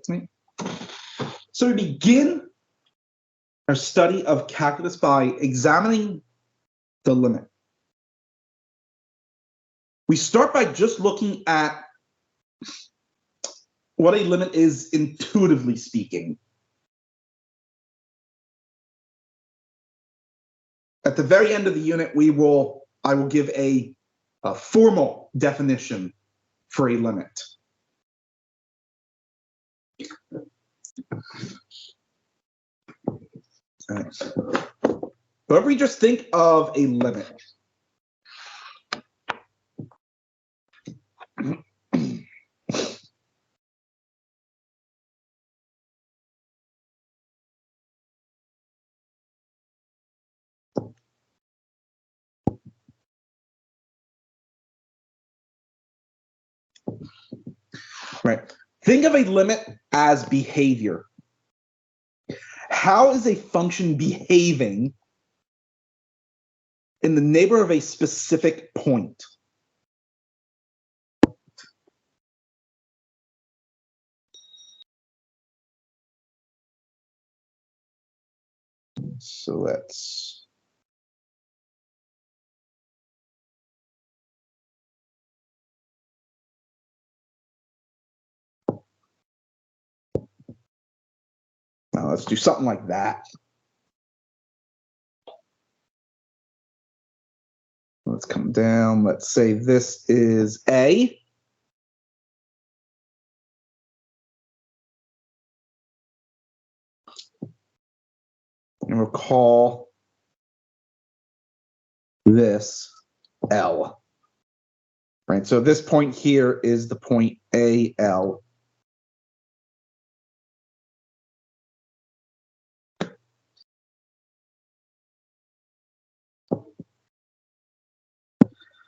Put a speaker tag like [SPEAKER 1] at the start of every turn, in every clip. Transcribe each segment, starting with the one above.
[SPEAKER 1] Right? So we begin our study of calculus by examining the limit. We start by just looking at what a limit is intuitively speaking. At the very end of the unit, I will give a formal definition for a limit. Right. But if we just think of a limit, right? Think of a limit as behavior. How is a function behaving in the neighborhood of a specific point? So let's now let's do something like that. Let's come down. Let's say this is A. And we'll call this L. Right, so this point here is the point AL.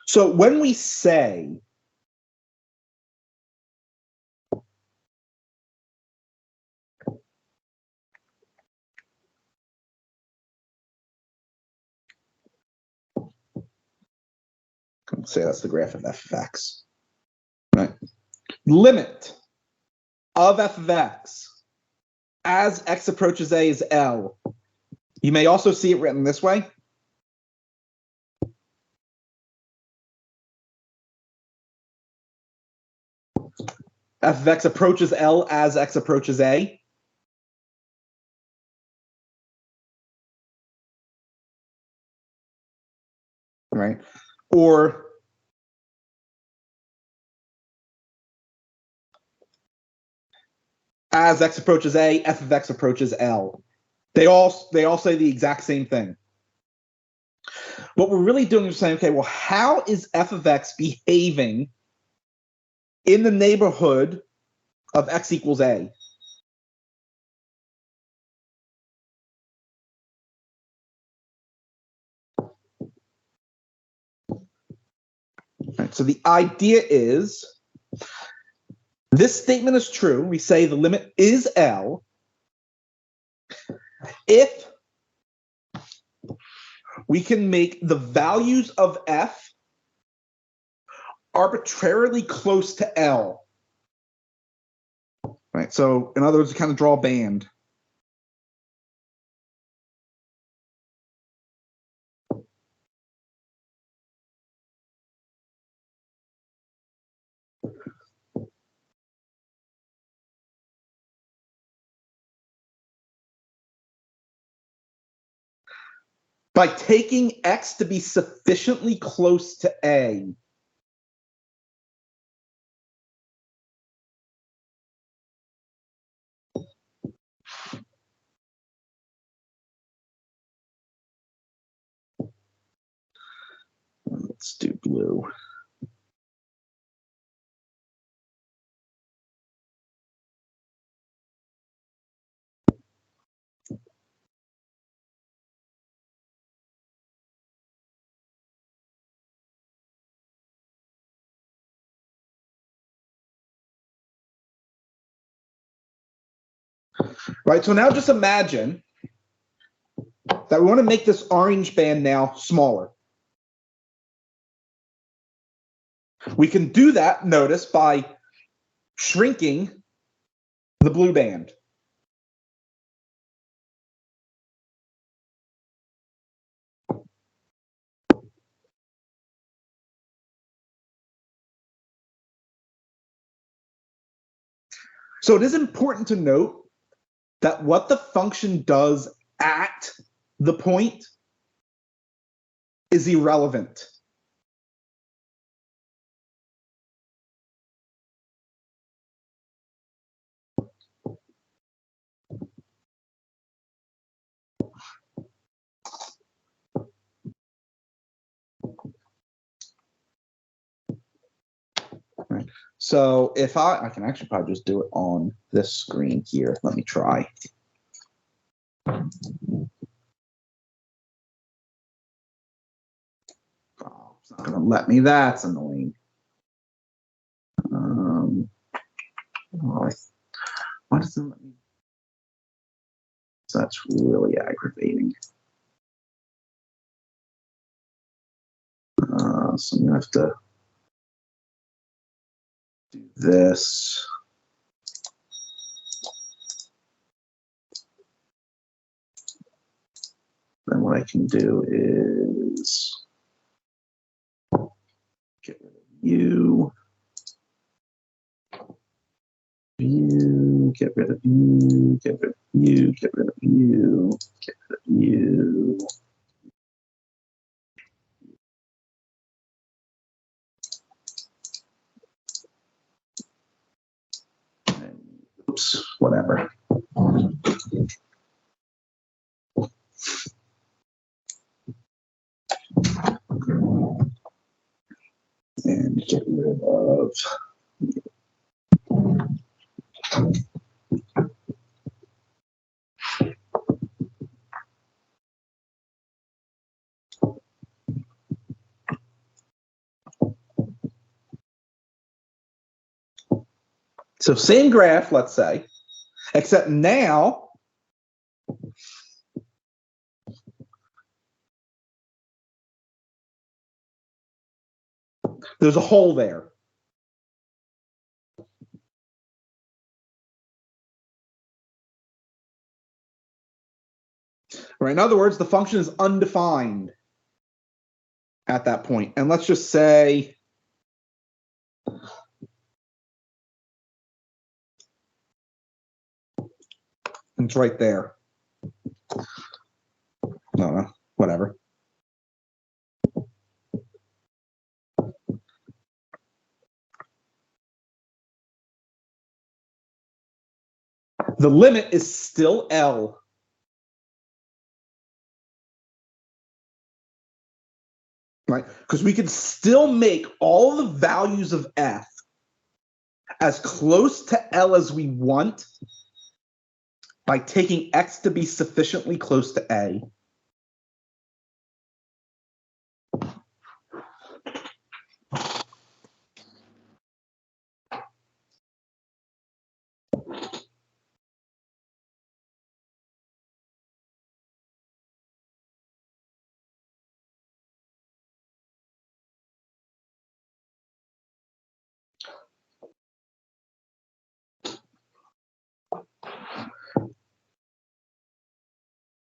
[SPEAKER 1] So when we say that's the graph of f of x. Right. Limit of f of x as x approaches a is L. You may also see it written this way. F of x approaches L as x approaches a. Right. Or as x approaches a, f of x approaches L. They all say the exact same thing. What we're really doing is saying, okay, well, how is f of x behaving in the neighborhood of x equals a? Right, so the idea is this statement is true. We say the limit is L if we can make the values of f arbitrarily close to L. Right, so in other words, we kind of draw a band. By taking x to be sufficiently close to a, let's do blue. Right, so now just imagine that we want to make this orange band now smaller. We can do that, notice, by shrinking The blue band. So it is important to note that what the function does at the point is irrelevant. Right. So if I can actually probably just do it on this screen here. Let me try. Oh, it's not going to let me. That's annoying. Why doesn't it let me? So that's really aggravating. So I'm going to have to do this. Then what I can do is get rid of you. You, get rid of you, get rid of you, get rid of you, get rid of you. And, oops, whatever. And get rid of. So same graph, let's say, except now there's a hole there. Right? In other words, the function is undefined at that point. And let's just say it's right there. No, whatever. The limit is still L. Right? Because we can still make all the values of f as close to L as we want by taking x to be sufficiently close to A.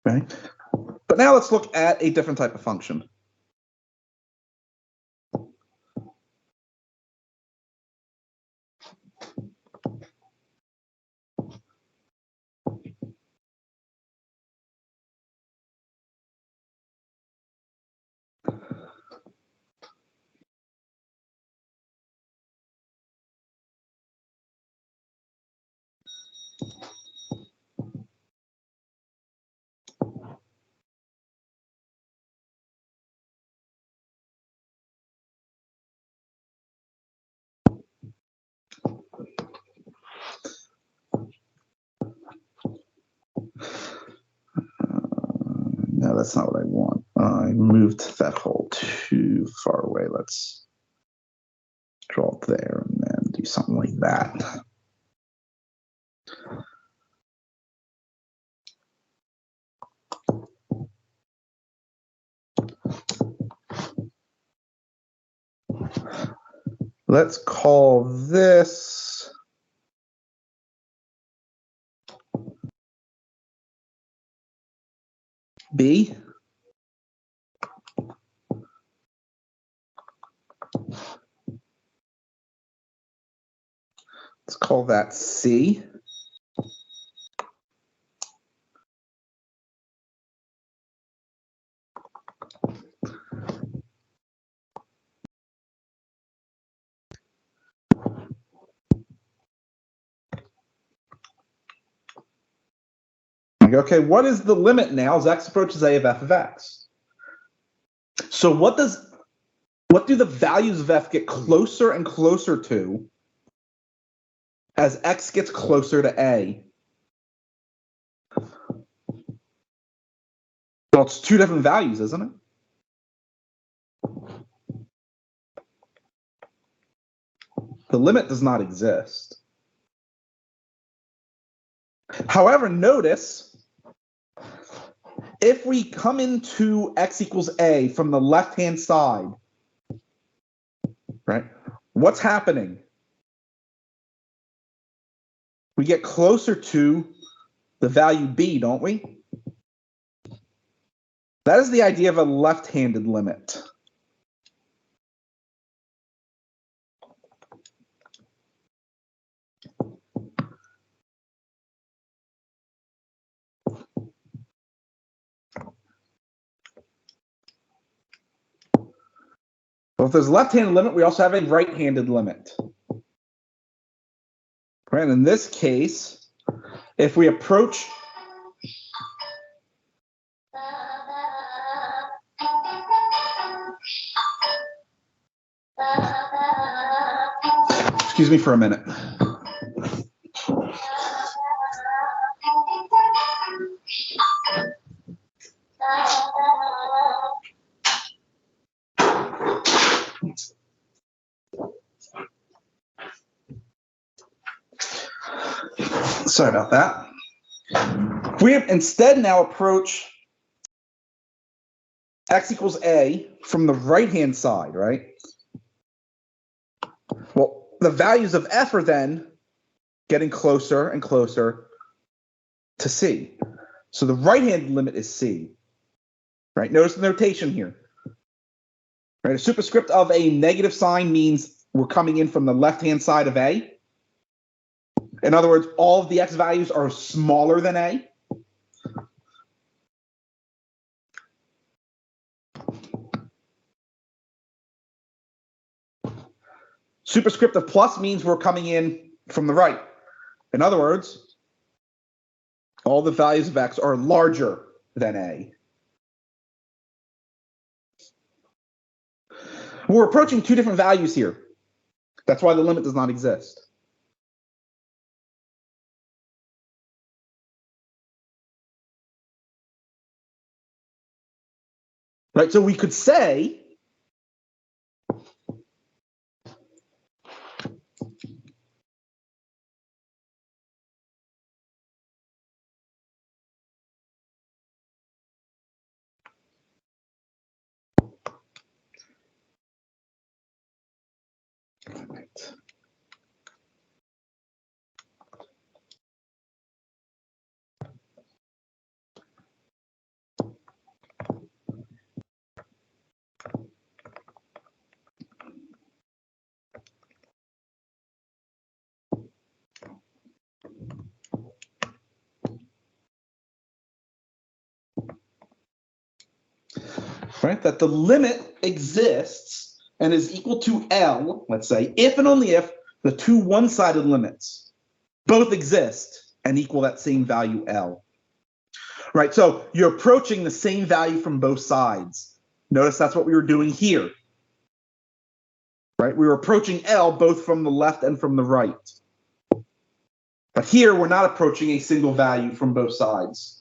[SPEAKER 1] Okay. But now let's look at a different type of function. No, that's not what I want. I moved that hole too far away. Let's draw it there and then do something like that. Let's call this B. Let's call that C. Okay, what is the limit now as x approaches a of f of x? So what do the values of f get closer and closer to as x gets closer to a? Well, it's two different values, isn't it? The limit does not exist. However, notice if we come into x equals a from the left-hand side, right? What's happening? We get closer to the value b, don't we? That is the idea of a left-handed limit. Well, if there's a left-handed limit, we also have a right-handed limit. Right? In this case, if we approach excuse me for a minute. Sorry about that. If we instead now approach x equals a from the right-hand side, right? Well, the values of f are then getting closer and closer to c. So the right-hand limit is c, right? Notice the notation here. Right? A superscript of a negative sign means we're coming in from the left-hand side of a. In other words, all of the x values are smaller than a. Superscript of plus means we're coming in from the right. In other words, all the values of x are larger than a. We're approaching two different values here. That's why the limit does not exist. Right, so we could say right, that the limit exists and is equal to L, let's say, if and only if the two one-sided limits both exist and equal that same value L. Right, so you're approaching the same value from both sides. Notice that's what we were doing here. Right, we were approaching L both from the left and from the right. But here we're not approaching a single value from both sides.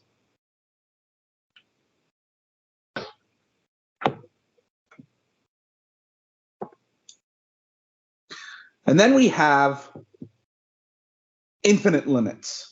[SPEAKER 1] And then we have infinite limits.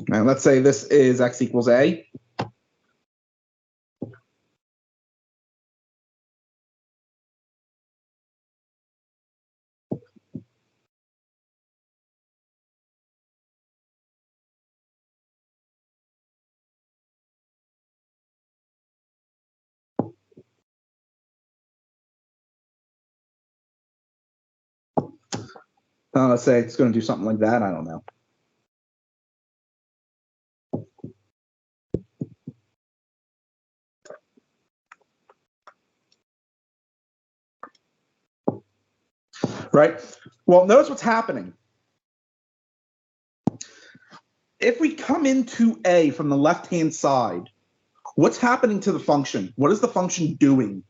[SPEAKER 1] And let's say this is x equals a. Let's say it's going to do something like that. I don't know. Right? Well, notice what's happening. If we come into a from the left-hand side, what's happening to the function? What is the function doing?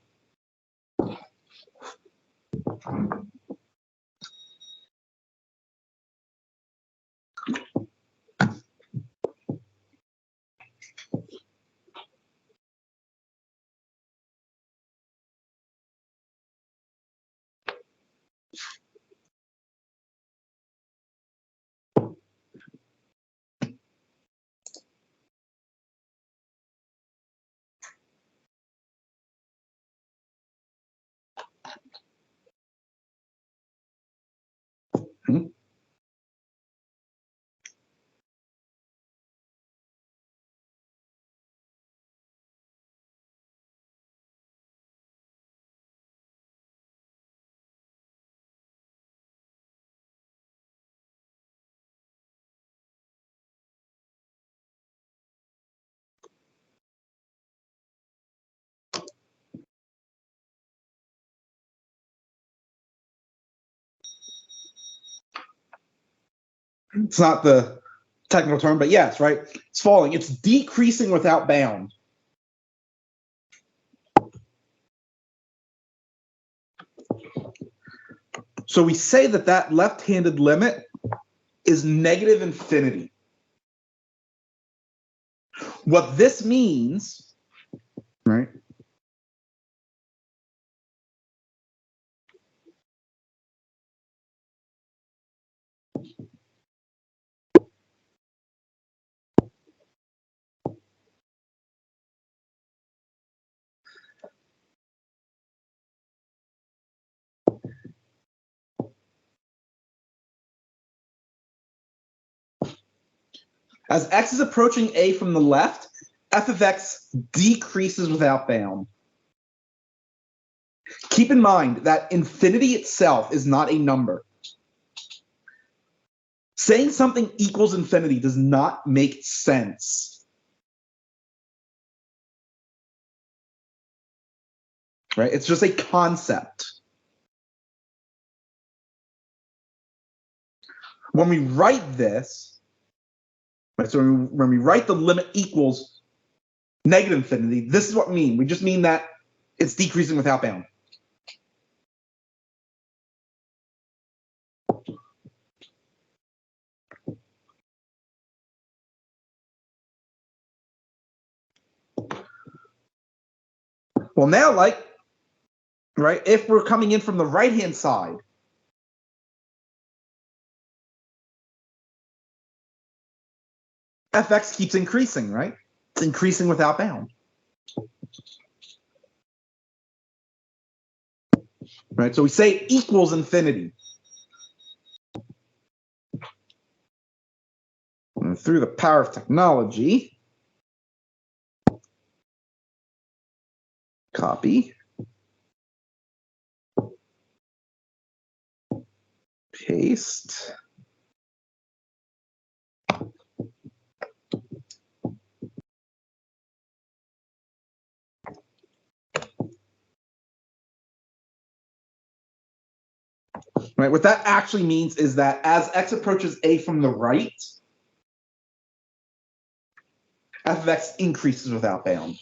[SPEAKER 1] Hmm? It's not the technical term, but yes, right? It's falling. It's decreasing without bound. So we say that that left-handed limit is negative infinity. What this means, right? As x is approaching a from the left, f of x decreases without bound. Keep in mind that infinity itself is not a number. Saying something equals infinity does not make sense. Right? It's just a concept. When we write this, right, so when we write the limit equals negative infinity, this is what we mean. We just mean that it's decreasing without bound. Well, now, like, right, if we're coming in from the right-hand side, fx keeps increasing, right? It's increasing without bound. Right, so we say it equals infinity. And through the power of technology, copy, paste, right? What that actually means is that as x approaches a from the right, f of x increases without bound.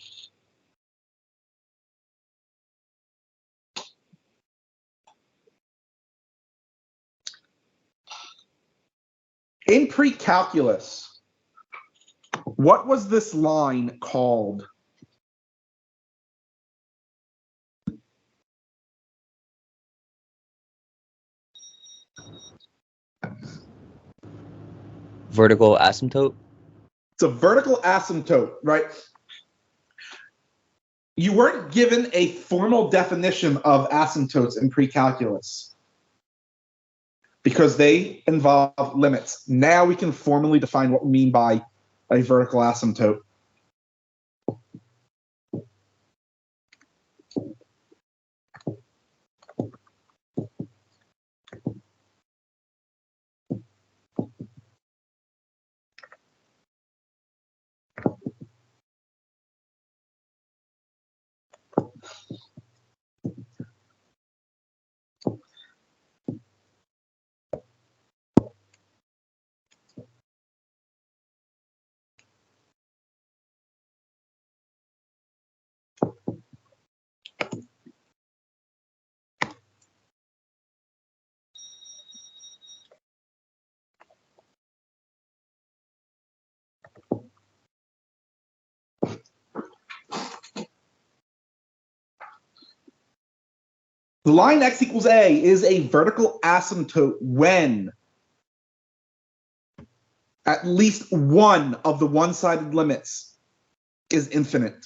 [SPEAKER 1] In pre-calculus, what was this line called?
[SPEAKER 2] Vertical asymptote?
[SPEAKER 1] It's a vertical asymptote, right? You weren't given a formal definition of asymptotes in pre-calculus because they involve limits. Now we can formally define what we mean by a vertical asymptote. The line x equals a is a vertical asymptote when at least one of the one-sided limits is infinite.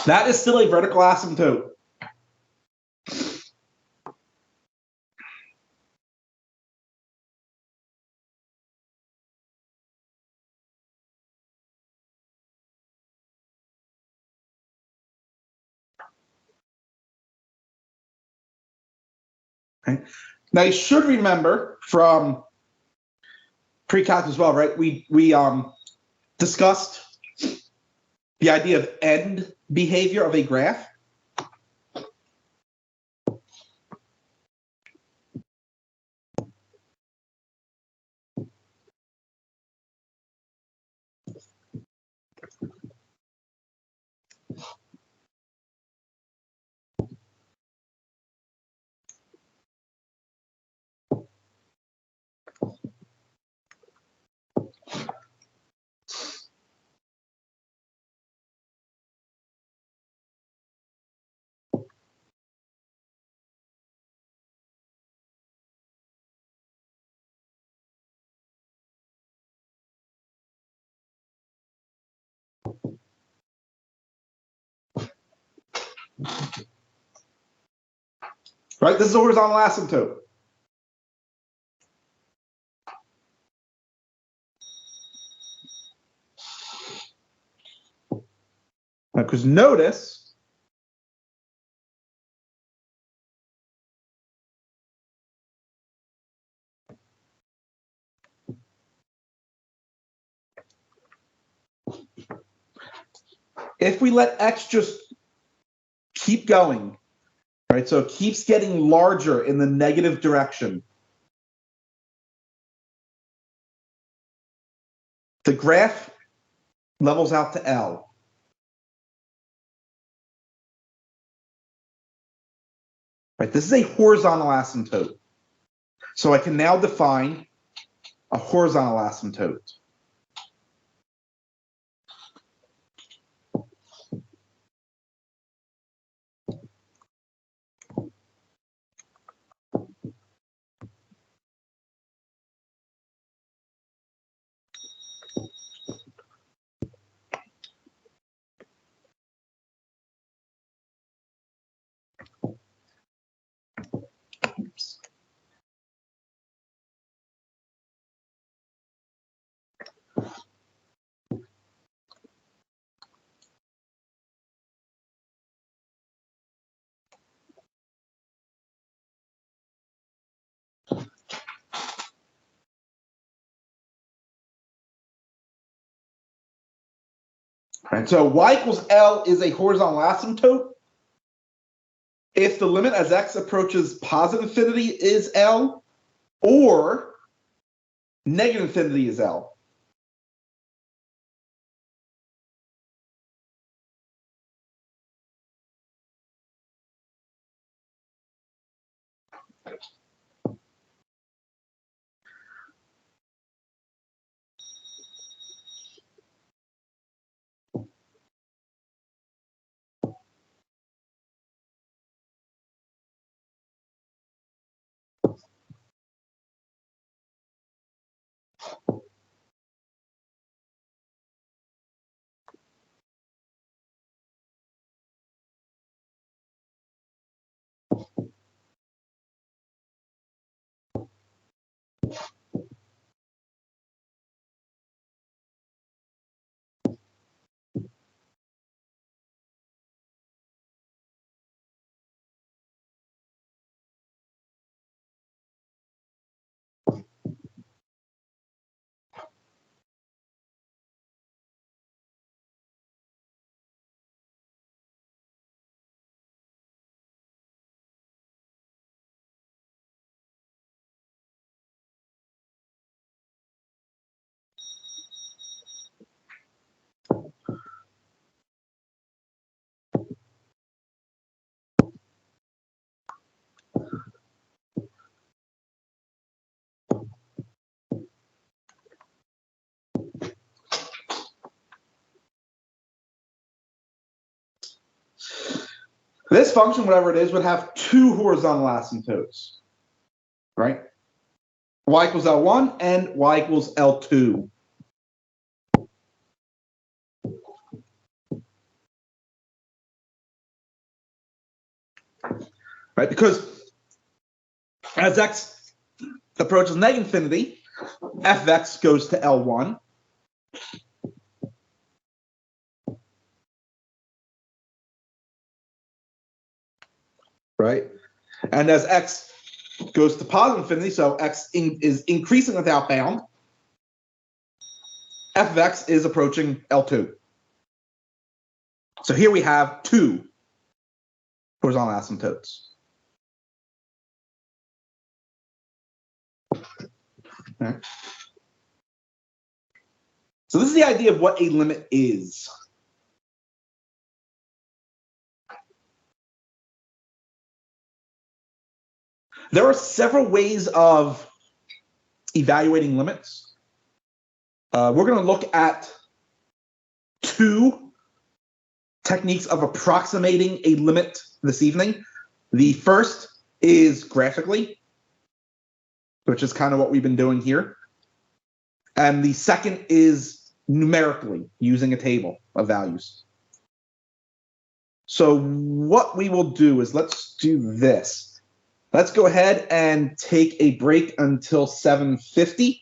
[SPEAKER 1] That is still a vertical asymptote. Okay. Now you should remember from pre-calc as well, right? We discussed the idea of end behavior of a graph. Right? This is a horizontal asymptote. Because notice if we let x just keep going, right? So it keeps getting larger in the negative direction. The graph levels out to L. Right? This is a horizontal asymptote. So I can now define a horizontal asymptote. Right, so y equals L is a horizontal asymptote if the limit as x approaches positive infinity is L or negative infinity is L. This function, whatever it is, would have two horizontal asymptotes, right? Y equals L1 and y equals L2. Right? Because as x approaches negative infinity, f of x goes to L1. Right? And as x goes to positive infinity, so x is increasing without bound, f of x is approaching L2. So here we have two horizontal asymptotes. Okay. So this is the idea of what a limit is. There are several ways of evaluating limits. We're going to look at two techniques of approximating a limit this evening. The first is graphically, which is kind of what we've been doing here. And the second is numerically, using a table of values. So what we will do is let's do this. Let's go ahead and take a break until 7:50.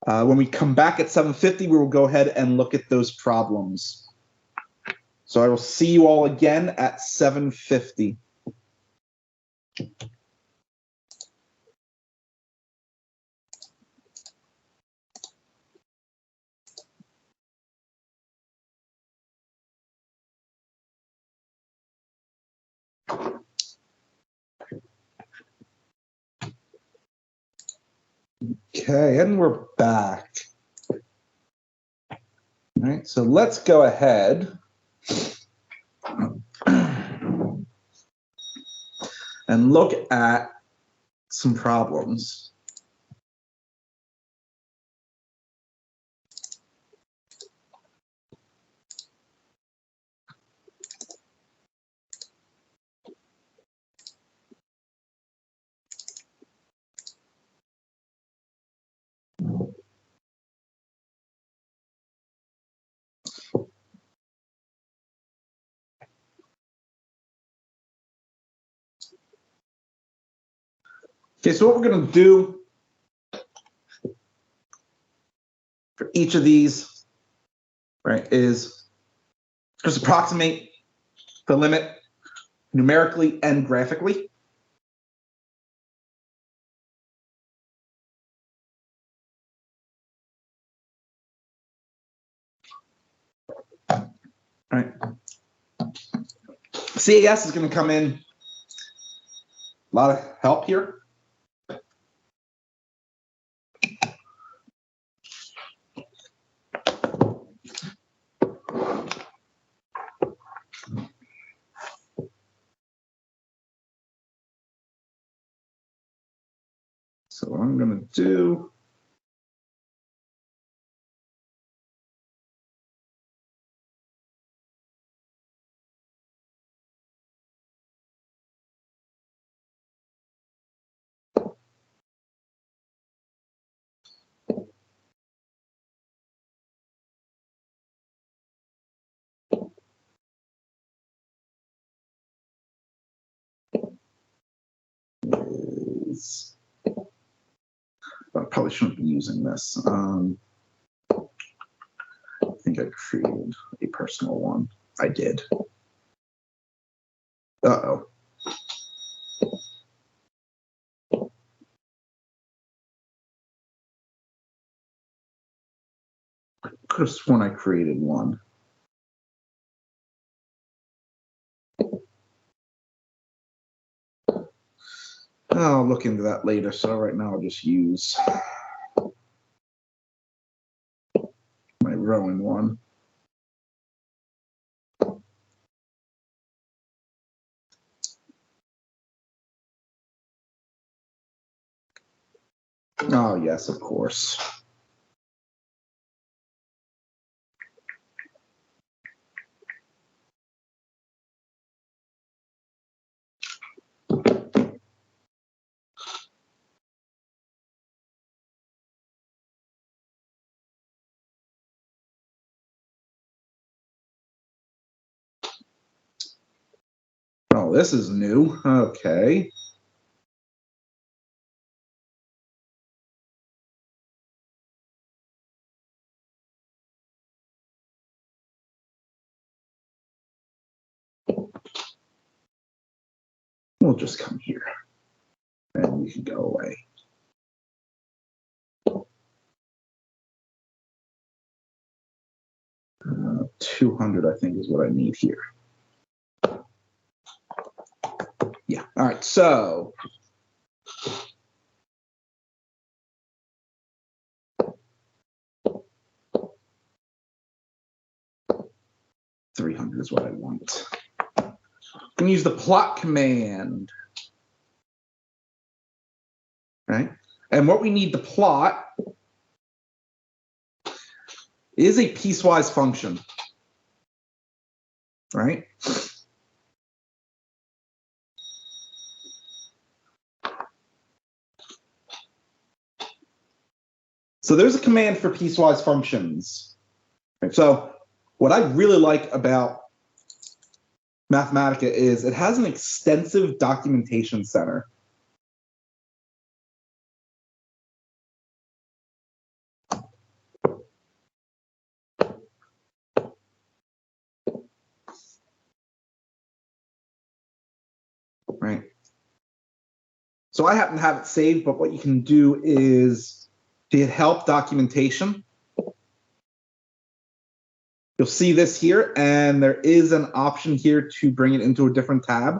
[SPEAKER 1] When we come back at 7:50, we will go ahead and look at those problems. So I will see you all again at 7:50. Okay, and we're back. All right, so let's go ahead and look at some problems. Okay, so what we're going to do for each of these, right, is just approximate the limit numerically and graphically. All right. CAS is going to come in. A lot of help here. So what I'm going to do is, I probably shouldn't be using this. I think I created a personal one. I did. Uh-oh. Could have sworn I created one. I'll look into that later. So right now I'll just use my Rowan one. Oh, yes, of course. Oh, this is new. Okay. We'll just come here and you can go away. 200, I think, is what I need here. Yeah. All right. So $300 is what I want. I'm going to use the plot command. Right? And what we need to plot is a piecewise function. Right? So there's a command for piecewise functions. Right? So what I really like about Mathematica is it has an extensive documentation center. Right? So I happen to have it saved, but what you can do is to hit help documentation. You'll see this here, and there is an option here to bring it into a different tab,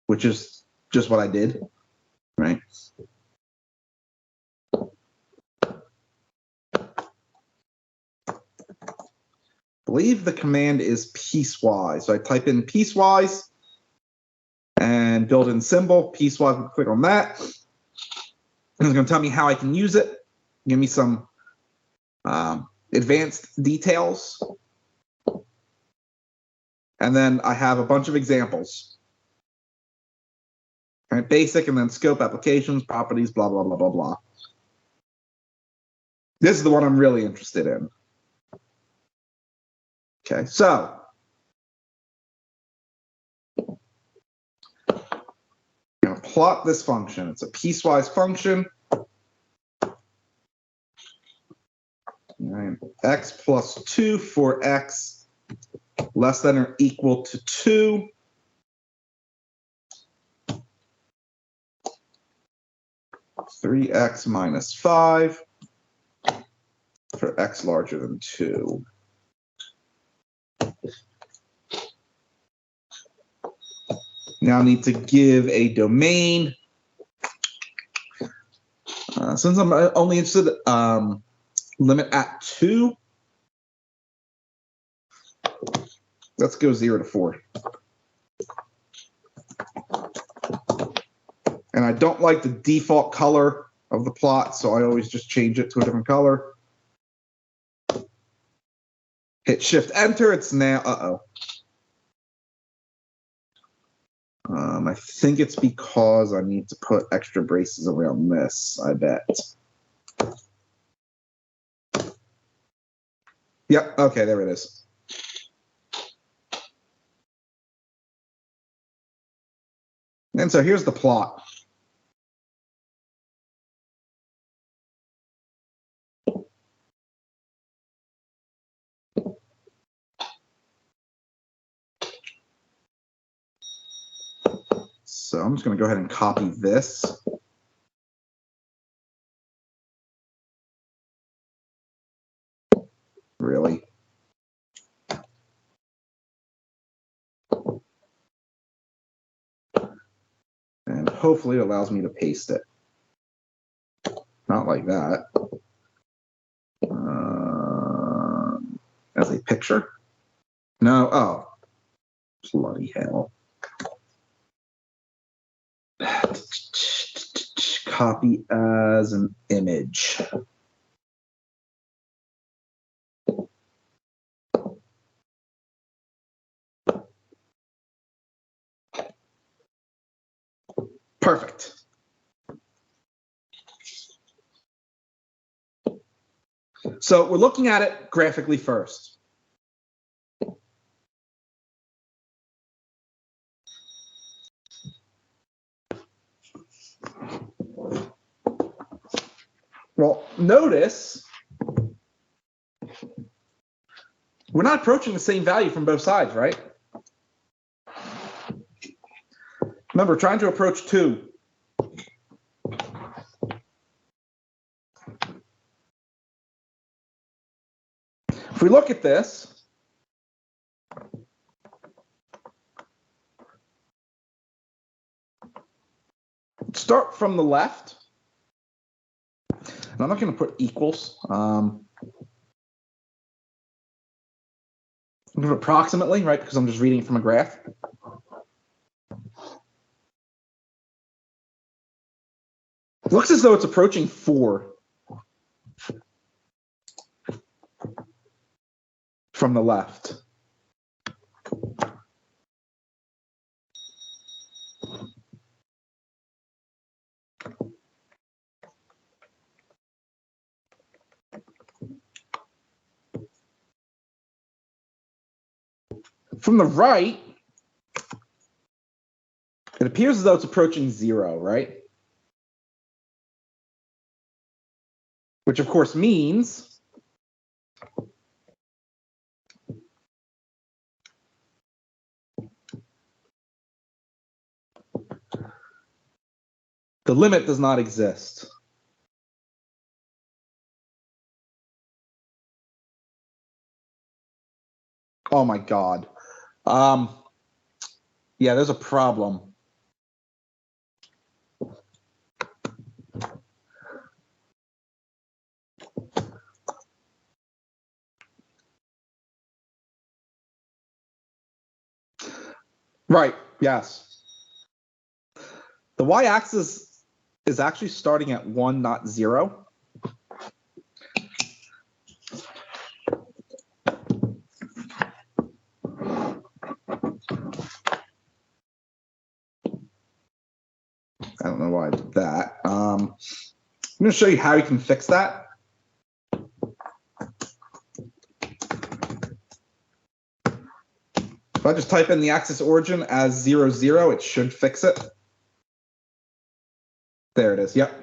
[SPEAKER 1] which is just what I did, right? I believe the command is piecewise. So I type in piecewise and build in symbol, piecewise, click on that. And it's going to tell me how I can use it, give me some advanced details. And then I have a bunch of examples. Right, basic, and then scope, applications, properties, blah, blah, blah, blah, blah. This is the one I'm really interested in. Okay, so I'm going to plot this function. It's a piecewise function. Right. X plus 2 for x less than or equal to 2. Three x minus 5 for x larger than 2. Now I need to give a domain. Since I'm only interested, limit at 2. Let's go 0 to 4. And I don't like the default color of the plot, so I always just change it to a different color. Hit Shift Enter. It's now, I think it's because I need to put extra braces around this, I bet. Yep, okay, there it is. And so here's the plot. So I'm just going to go ahead and copy this. Really? And hopefully it allows me to paste it. Not like that. As a picture? No, oh. Bloody hell. Copy as an image. Perfect. So we're looking at it graphically first. Well, notice we're not approaching the same value from both sides, right? Remember, trying to approach 2. If we look at this, start from the left. And I'm not going to put equals. I'm going to approximately, right, because I'm just reading it from a graph. It looks as though it's approaching 4 from the left. From the right, it appears as though it's approaching 0, right? Which of course means the limit does not exist. Oh my God. Yeah, there's a problem. Right, yes. The y-axis is actually starting at 1, not 0. I don't know why I did that. I'm going to show you how you can fix that. If I just type in the axis origin as 0, 0, it should fix it. There it is. Yep.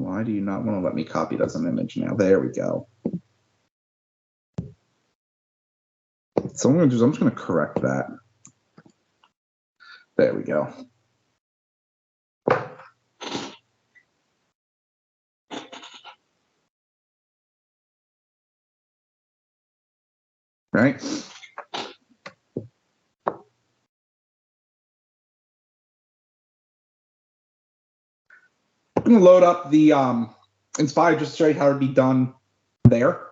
[SPEAKER 1] Why do you not want to let me copy it as an image now? There we go. So what I'm going to do is I'm just going to correct that. There we go. Right? I'm going to load up the Inspire just to show you how it would be done there.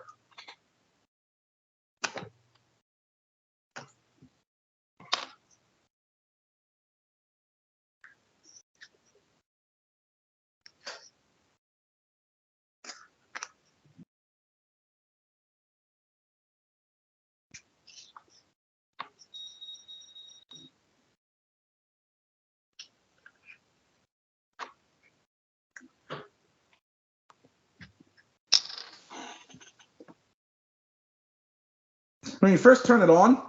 [SPEAKER 1] When you first turn it on,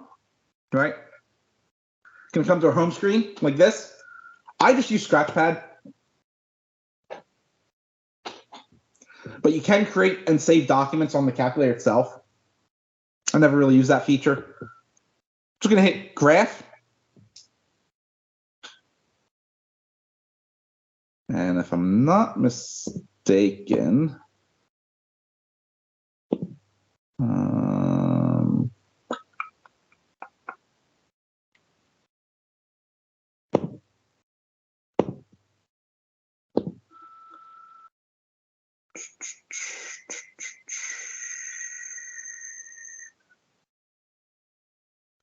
[SPEAKER 1] right, it's going to come to our home screen like this. I just use Scratchpad. But you can create and save documents on the calculator itself. I never really use that feature. Just going to hit Graph. And if I'm not mistaken,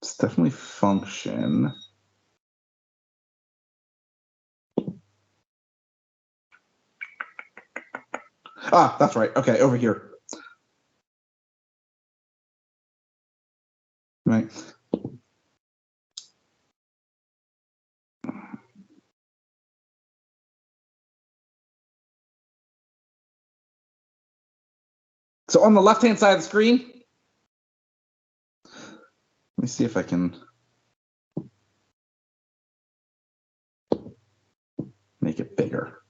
[SPEAKER 1] it's definitely function. Ah, that's right. Okay, over here. Right. So on the left-hand side of the screen, let me see if I can make it bigger.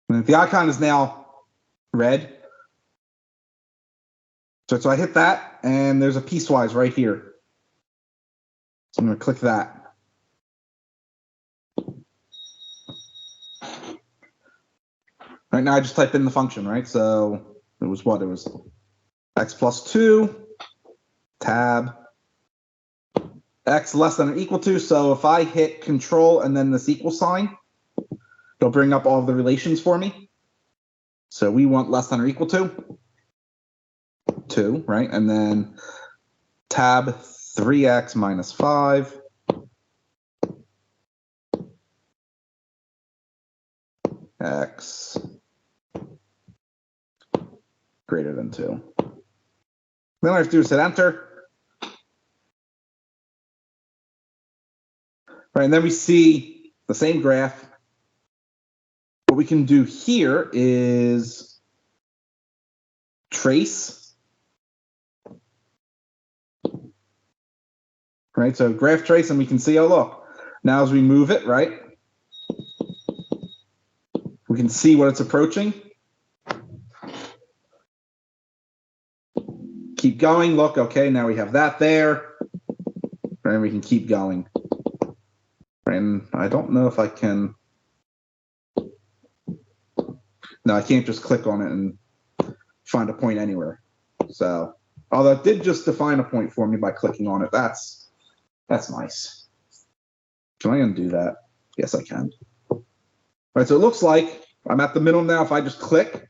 [SPEAKER 1] And the icon is now red. So I hit that, and there's a piecewise right here. So I'm going to click that. Right now, I just typed in the function, right? So it was what? It was x plus 2, tab, x less than or equal to. So if I hit Control and then this equal sign, it'll bring up all of the relations for me. So we want less than or equal to 2, right? And then tab 3x minus 5. X greater than 2. Then all I have to do is hit enter. Right, and then we see the same graph. What we can do here is trace. Right, so graph trace, and we can see, oh, look. Now as we move it, right, we can see what it's approaching. Keep going, look, okay, now we have that there. Right, and we can keep going. Right, and I don't know if I can. No, I can't just click on it and find a point anywhere. So, although it did just define a point for me by clicking on it, that's nice. Can I undo that? Yes, I can. All right, so it looks like I'm at the middle now. If I just click,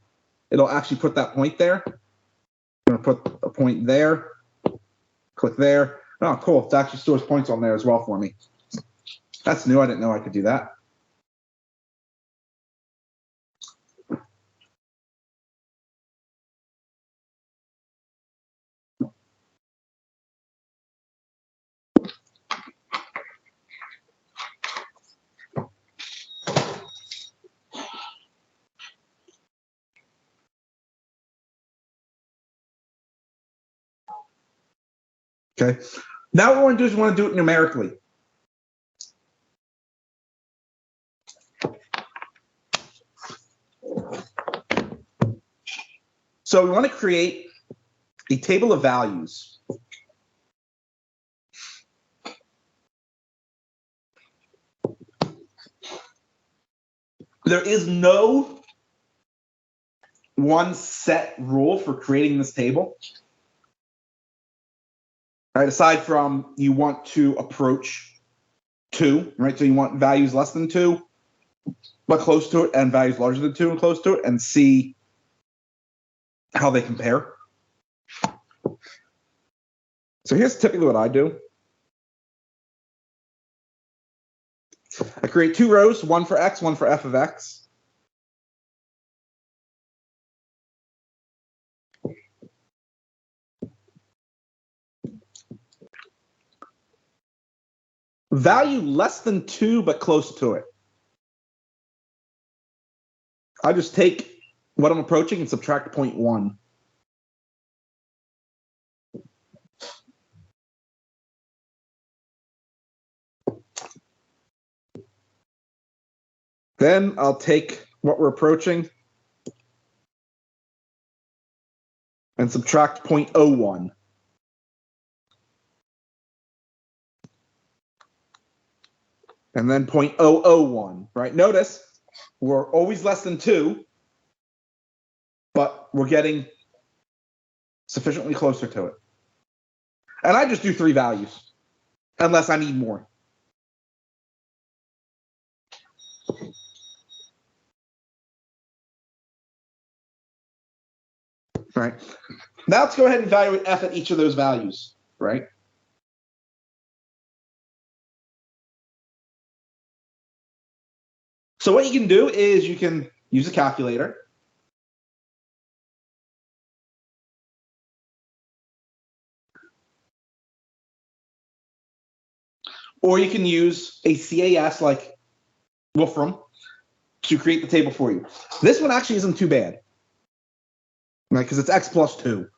[SPEAKER 1] it'll actually put that point there. I'm going to put a point there. Click there. Oh, cool. It actually stores points on there as well for me. That's new. I didn't know I could do that. Okay. Now what we want to do is we want to do it numerically. So we want to create a table of values. There is no one set rule for creating this table. Right, aside from you want to approach 2, right? So you want values less than 2, but close to it, and values larger than 2 and close to it, and see how they compare. So here's typically what I do. I create 2 rows, one for x, one for f of x. Value less than 2, but close to it. I just take what I'm approaching and subtract 0.1. Then I'll take what we're approaching and subtract 0.01. And then 0.001, right? Notice we're always less than 2, but we're getting sufficiently closer to it. And I just do 3 values, unless I need more. Right. Now let's go ahead and evaluate f at each of those values, right? So what you can do is you can use a calculator. Or you can use a CAS like Wolfram to create the table for you. This one actually isn't too bad, right? Because it's x plus 2.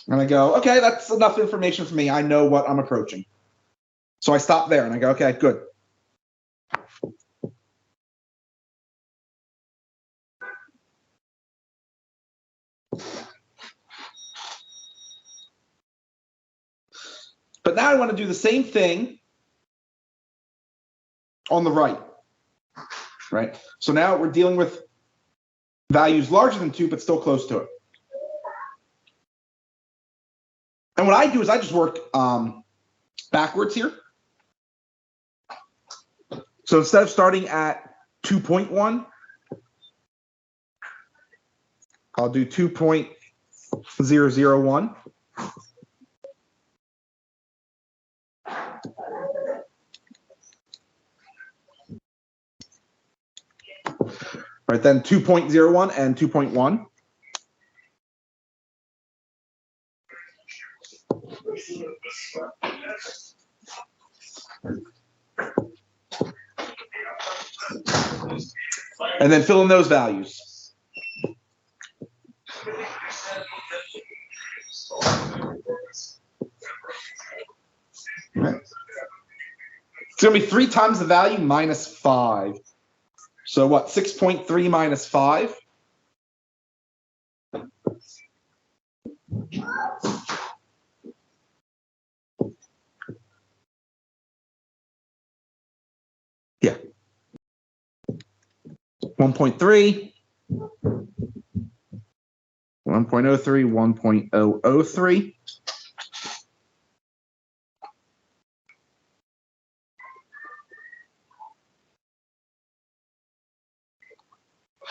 [SPEAKER 1] And I go, okay, that's enough information for me. I know what I'm approaching. So I stop there and I go, okay, good. But now I want to do the same thing on the right, right? So now we're dealing with values larger than 2, but still close to it. And what I do is I just work backwards here. So instead of starting at 2.1, I'll do 2.001. Right, then 2.01 and 2.1. And then fill in those values. Right. It's going to be 3 times the value minus 5. So what, 6.3 minus 5? Yeah. 1.3, 1.03, 1.003.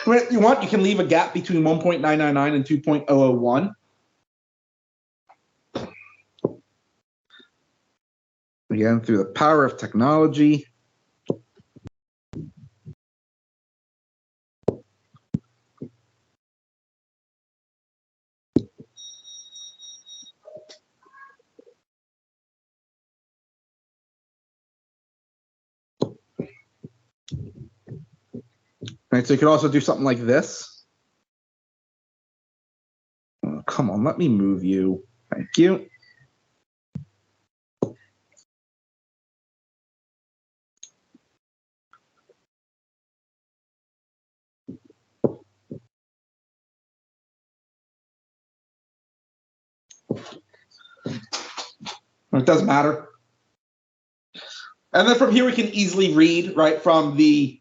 [SPEAKER 1] If you want, you can leave a gap between 1.999 and 2.001. Again, through the power of technology. Right, so you could also do something like this. Oh, come on, let me move you. Thank you. It doesn't matter. And then from here we can easily read, right, from the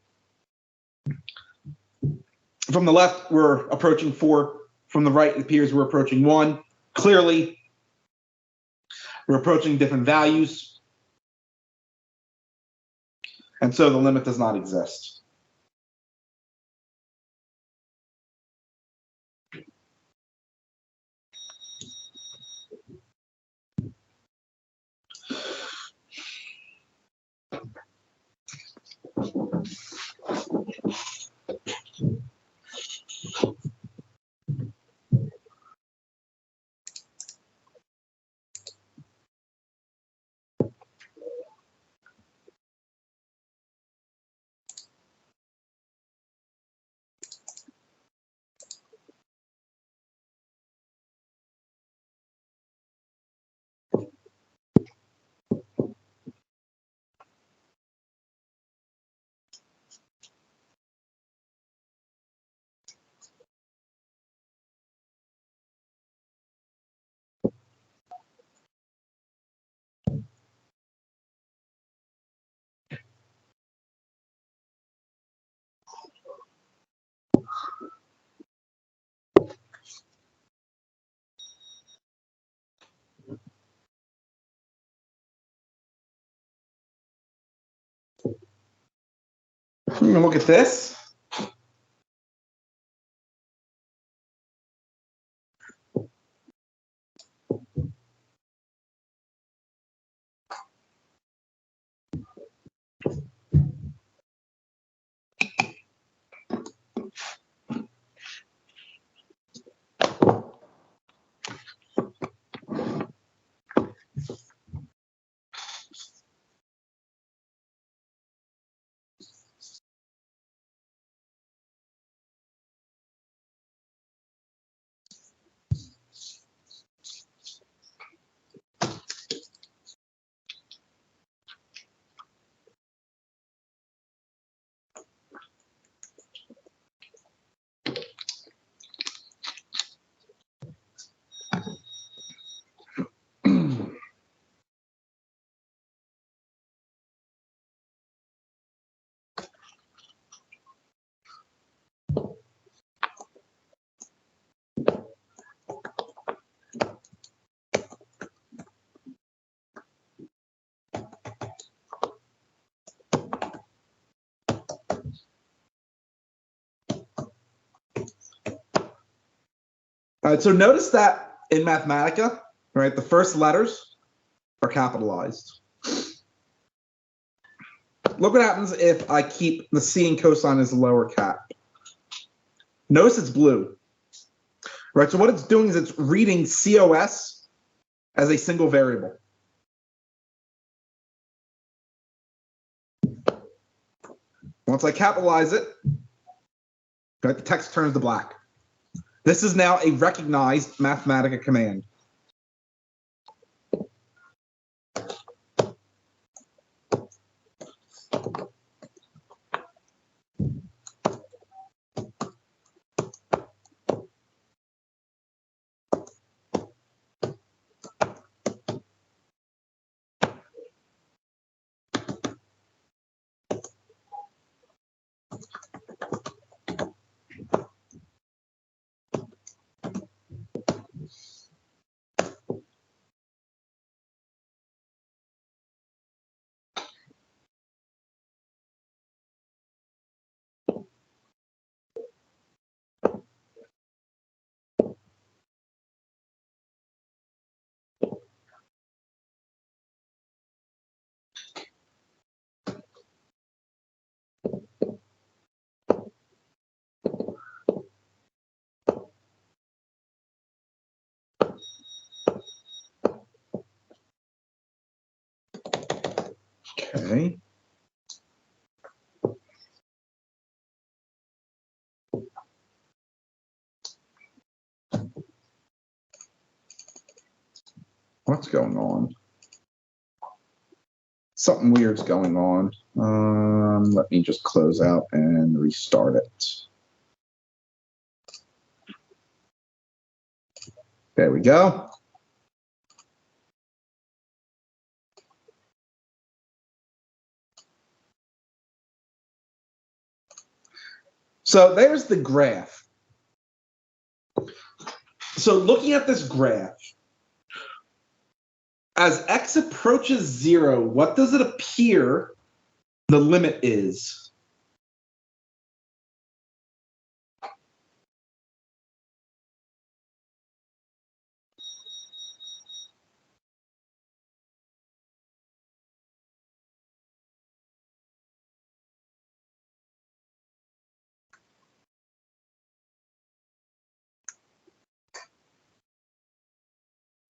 [SPEAKER 1] left we're approaching 4, from the right it appears we're approaching 1. Clearly we're approaching different values, and so the limit does not exist. We're going to look at this. All right, so notice that in Mathematica, right, the first letters are capitalized. Look what happens if I keep the C in cosine as a lower cap. Notice it's blue. Right, so what it's doing is it's reading COS as a single variable. Once I capitalize it, right, the text turns to black. This is now a recognized Mathematica command. Okay. what's going on. Something weird's going on. Let me just close out and restart it. There we go. So there's the graph. So looking at this graph, as x approaches 0, what does it appear the limit is?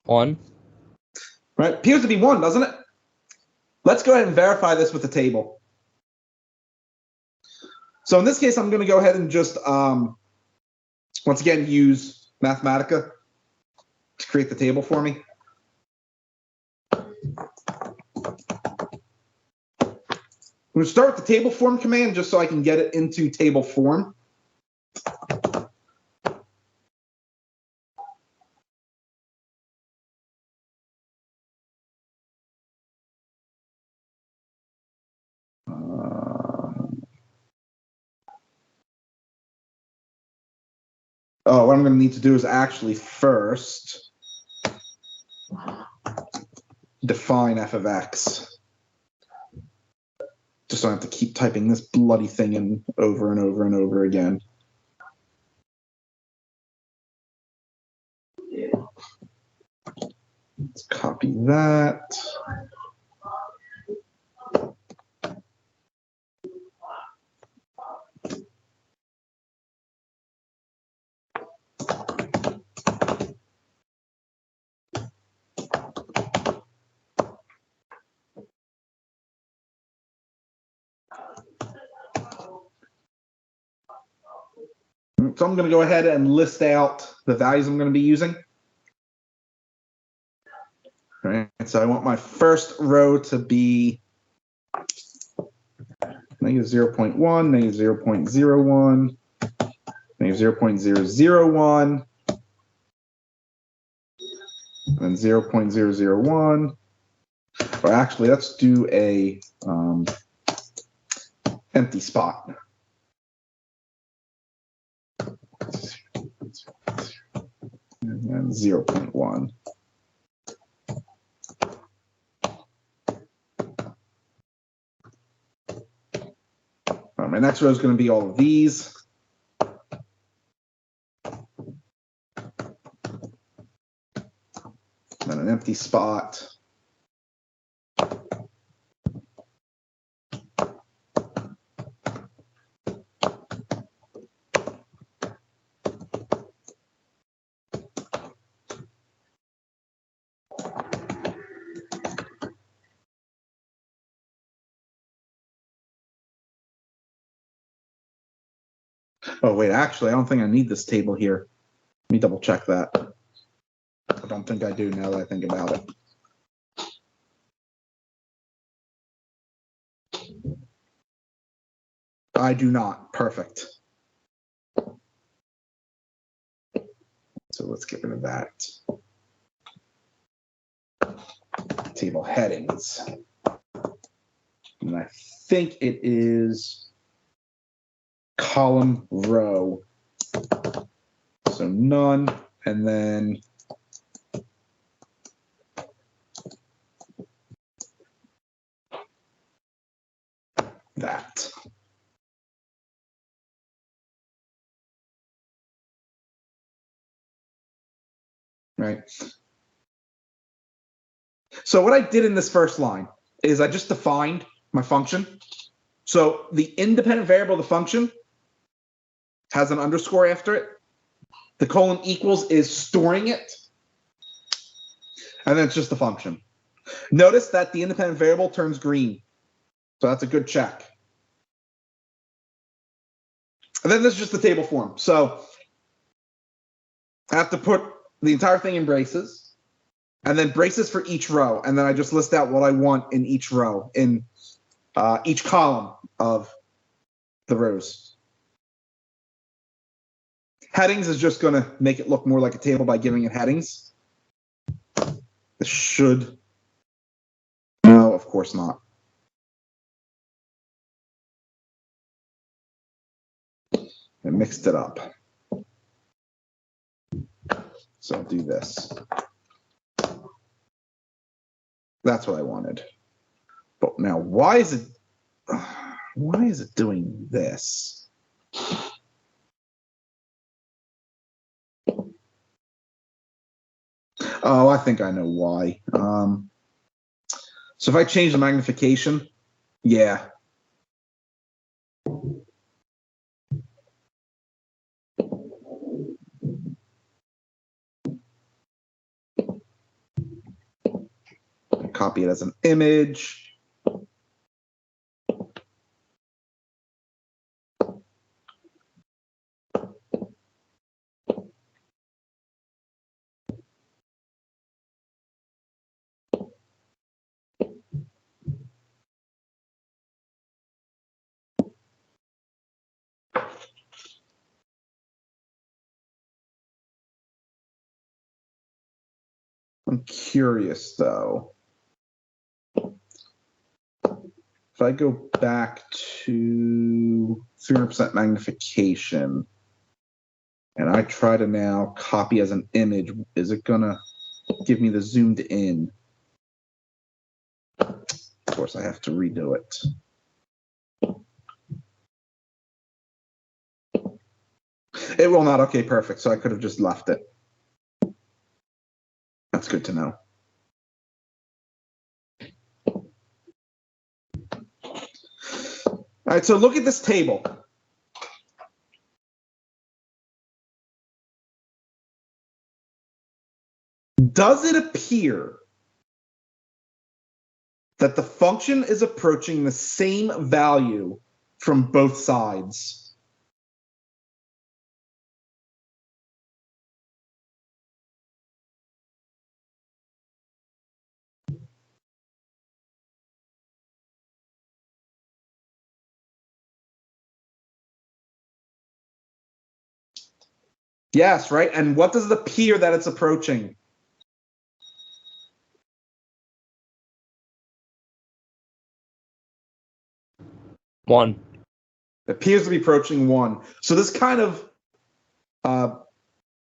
[SPEAKER 2] One.
[SPEAKER 1] Right? Appears to be 1, doesn't it? Let's go ahead and verify this with the table. So in this case, I'm going to go ahead and just, once again, use Mathematica to create the table for me. I'm going to start with the table form command just so I can get it into table form. What I'm going to need to do is actually first define f of x. Just don't have to keep typing this bloody thing in over and over and over again. Let's copy that. So I'm going to go ahead and list out the values I'm going to be using. All right, so I want my first row to be negative 0.1, negative 0.01, negative 0.001, and 0.001. Or actually, let's do a empty spot. And then 0.1. My next row is going to be all of these. Then an empty spot. Oh, wait, actually, I don't think I need this table here. Let me double check that. I don't think I do now that I think about it. I do not. Perfect. So let's get rid of that. Table headings. And I think it is column row. So none, and then that. Right. So what I did in this first line is I just defined my function. So the independent variable of the function has an underscore after it. The colon equals is storing it. And then it's just the function. Notice that the independent variable turns green. So that's a good check. And then this is just the table form. So I have to put the entire thing in braces. and then braces for each row. And then I just list out what I want in each row, in each column of the rows. Headings is just going to make it look more like a table by giving it headings. This should. No, of course not. I mixed it up. So I'll do this. That's what I wanted. But now, why is it doing this? Oh, I think I know why. So if I change the magnification, yeah. Copy it as an image. I'm curious though. If I go back to 300% magnification and I try to now copy as an image, is it gonna give me the zoomed in? Of course, I have to redo it. It will not. Okay, perfect. So I could have just left it. That's good to know. All right, so look at this table. Does it appear that the function is approaching the same value from both sides? Yes, right? And what does it appear that it's approaching?
[SPEAKER 2] One.
[SPEAKER 1] It appears to be approaching 1. So this kind of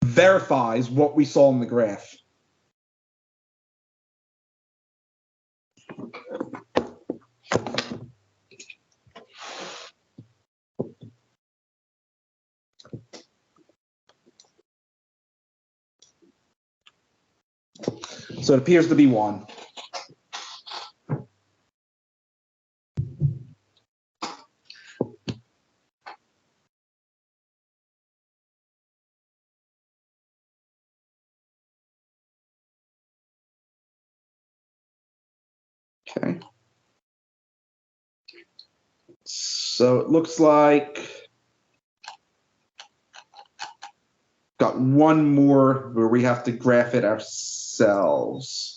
[SPEAKER 1] verifies what we saw in the graph. So it appears to be 1. Okay. So it looks like got one more where we have to graph it ourselves.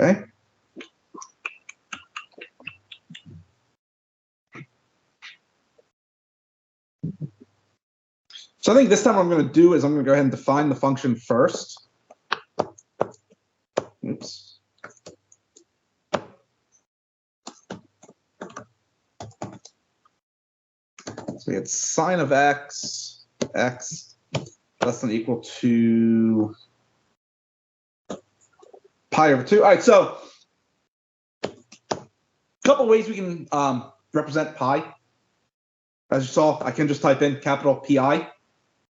[SPEAKER 1] Okay. So I think this time what I'm going to do is I'm going to go ahead and define the function first. Oops. So we had sine of x less than or equal to pi over 2. All right, so a couple ways we can represent pi. As you saw, I can just type in capital Pi,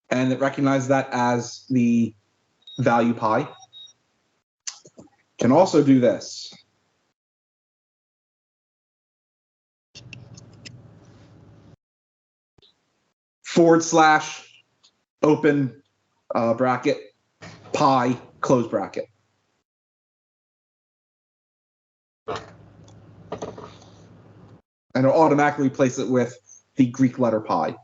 [SPEAKER 1] and it recognizes that as the value pi. Can also do this. / open bracket pi close bracket. And it'll automatically replace it with the Greek letter pi.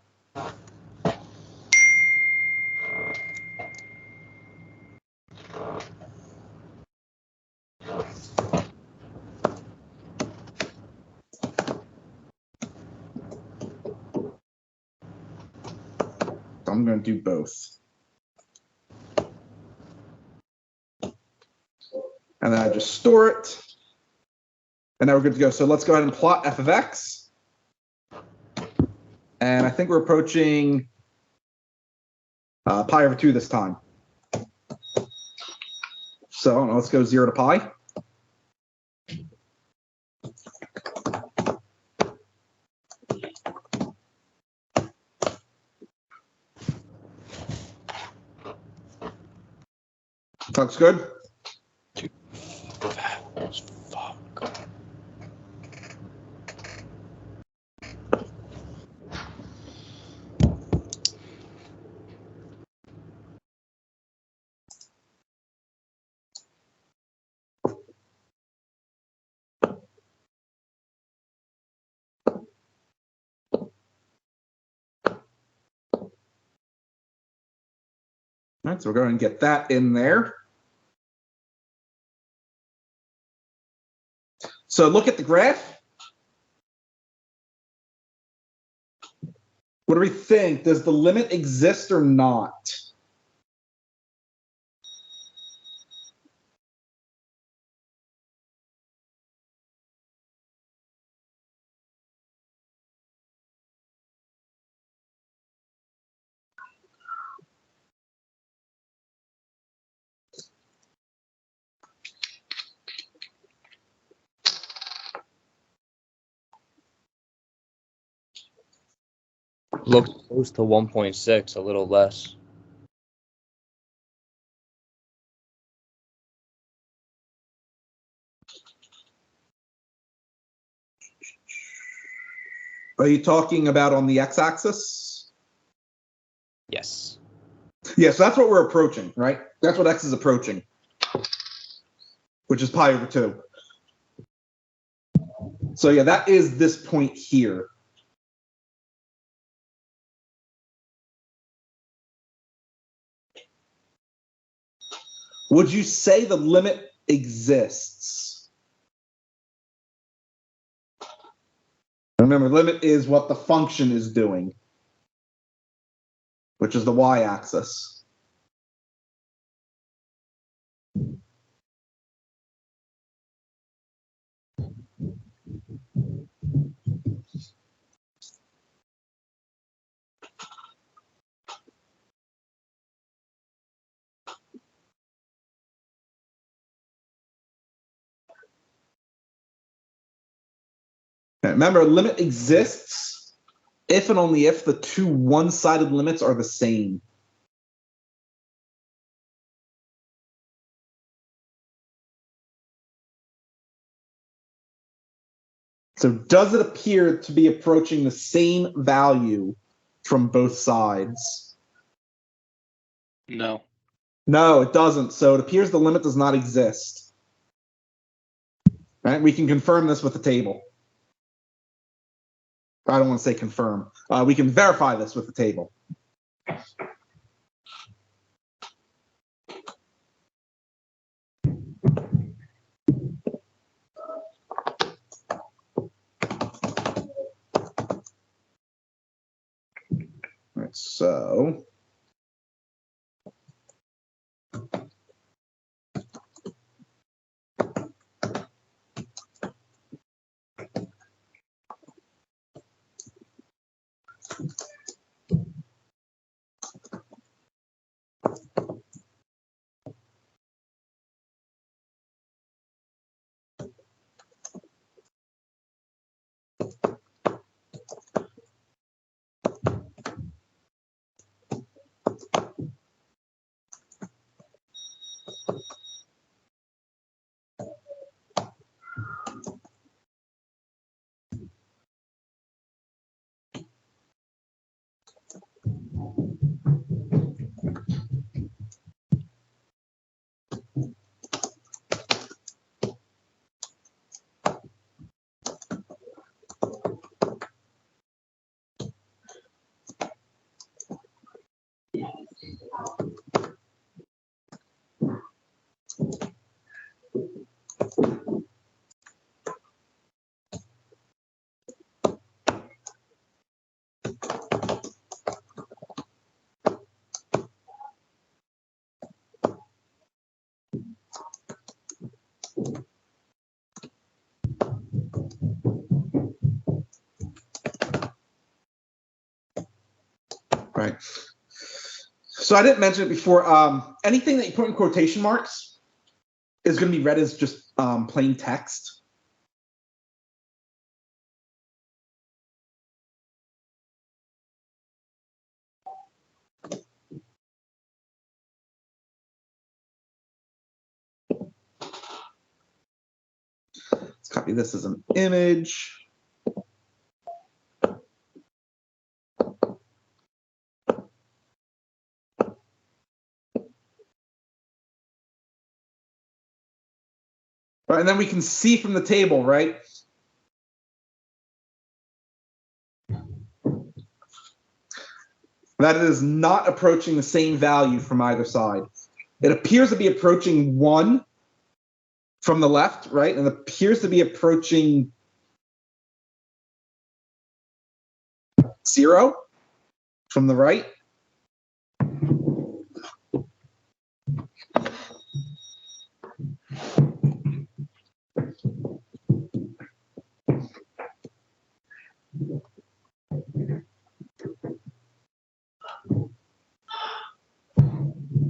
[SPEAKER 1] I'm going to do both. And then I just store it. And now we're good to go. So let's go ahead and plot f of x. And I think we're approaching pi over 2 this time. So let's go 0 to pi. Looks good. All right, so we're going to get that in there. So look at the graph. What do we think? Does the limit exist or not?
[SPEAKER 2] Looks close to 1.6, a little less.
[SPEAKER 1] Are you talking about on the x-axis?
[SPEAKER 2] Yes.
[SPEAKER 1] Yeah, so that's what we're approaching, right? That's what x is approaching, which is pi over 2. So yeah, that is this point here. Would you say the limit exists? Remember, limit is what the function is doing, which is the y-axis. Okay, remember, limit exists if and only if the two one-sided limits are the same. So does it appear to be approaching the same value from both sides?
[SPEAKER 3] No.
[SPEAKER 1] No, it doesn't. So it appears the limit does not exist. Right? We can confirm this with the table. I don't want to say confirm. We can verify this with the table. So right. So I didn't mention it before. Anything that you put in quotation marks is going to be read as just plain text. Let's copy this as an image. Right, and then we can see from the table, right? That it is not approaching the same value from either side. It appears to be approaching 1 from the left, right? And it appears to be approaching 0 from the right.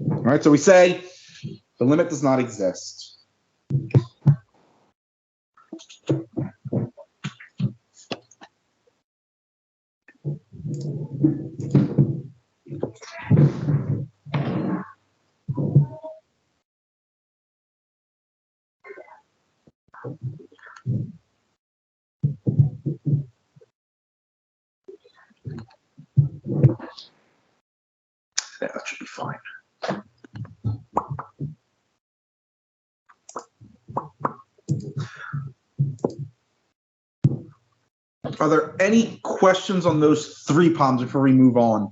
[SPEAKER 1] All right, so we say the limit does not exist. Yeah, that should be fine. Are there any questions on those 3 problems before we move on?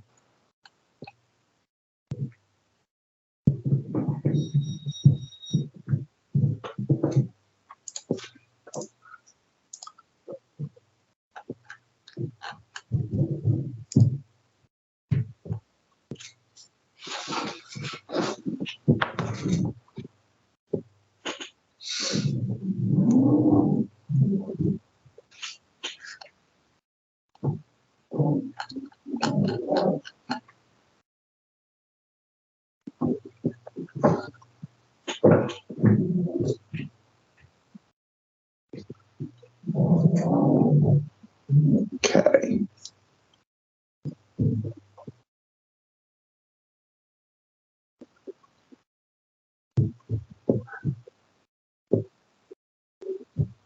[SPEAKER 1] Okay.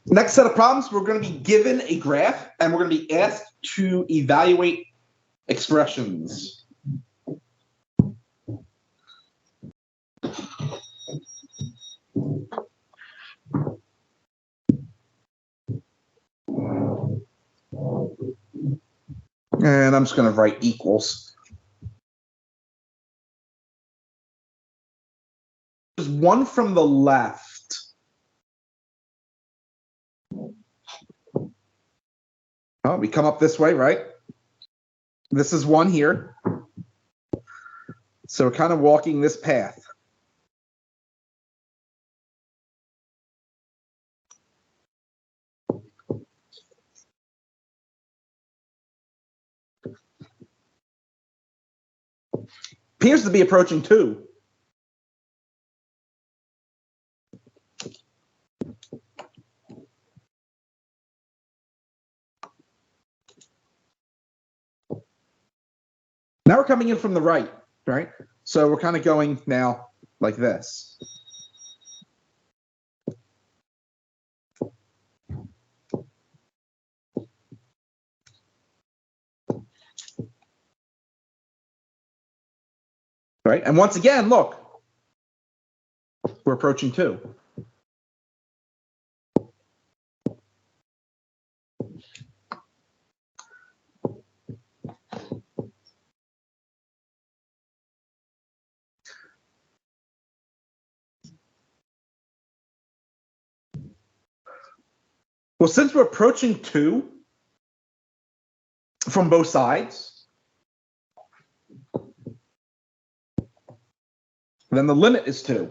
[SPEAKER 1] Next set of problems, we're going to be given a graph and we're going to be asked to evaluate expressions. And I'm just going to write equals. There's 1 from the left. Oh, we come up this way, right? This is 1 here. So we're kind of walking this path. Appears to be approaching 2. Now we're coming in from the right, right? So we're kind of going now like this. Right? And once again, look, we're approaching 2. Well, since we're approaching 2 from both sides, then the limit is 2.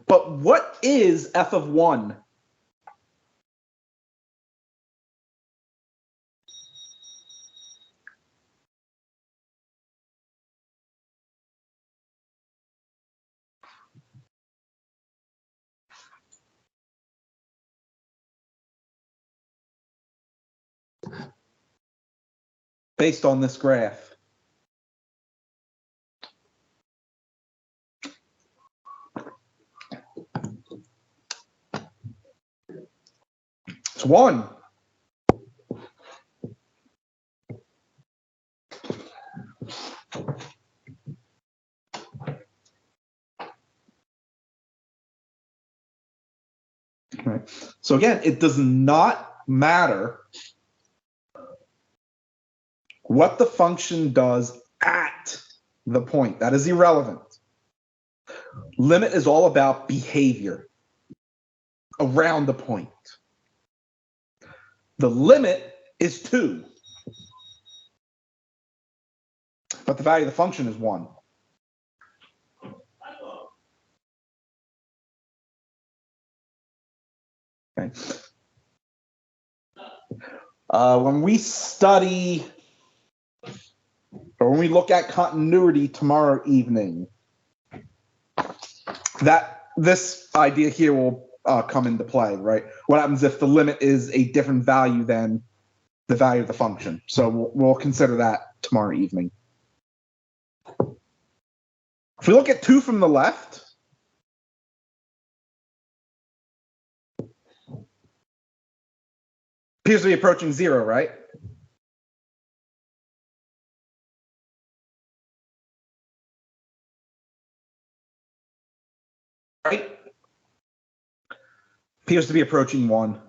[SPEAKER 1] But what is f of 1? Based on this graph. It's 1. Right. So again, it does not matter what the function does at the point. That is irrelevant. Limit is all about behavior around the point. The limit is 2. But the value of the function is 1. Okay. When we study, or when we look at continuity tomorrow evening, that this idea here will come into play, right? What happens if the limit is a different value than the value of the function? So we'll consider that tomorrow evening. If we look at 2 from the left, appears to be approaching 0, right? Right? Appears to be approaching 1.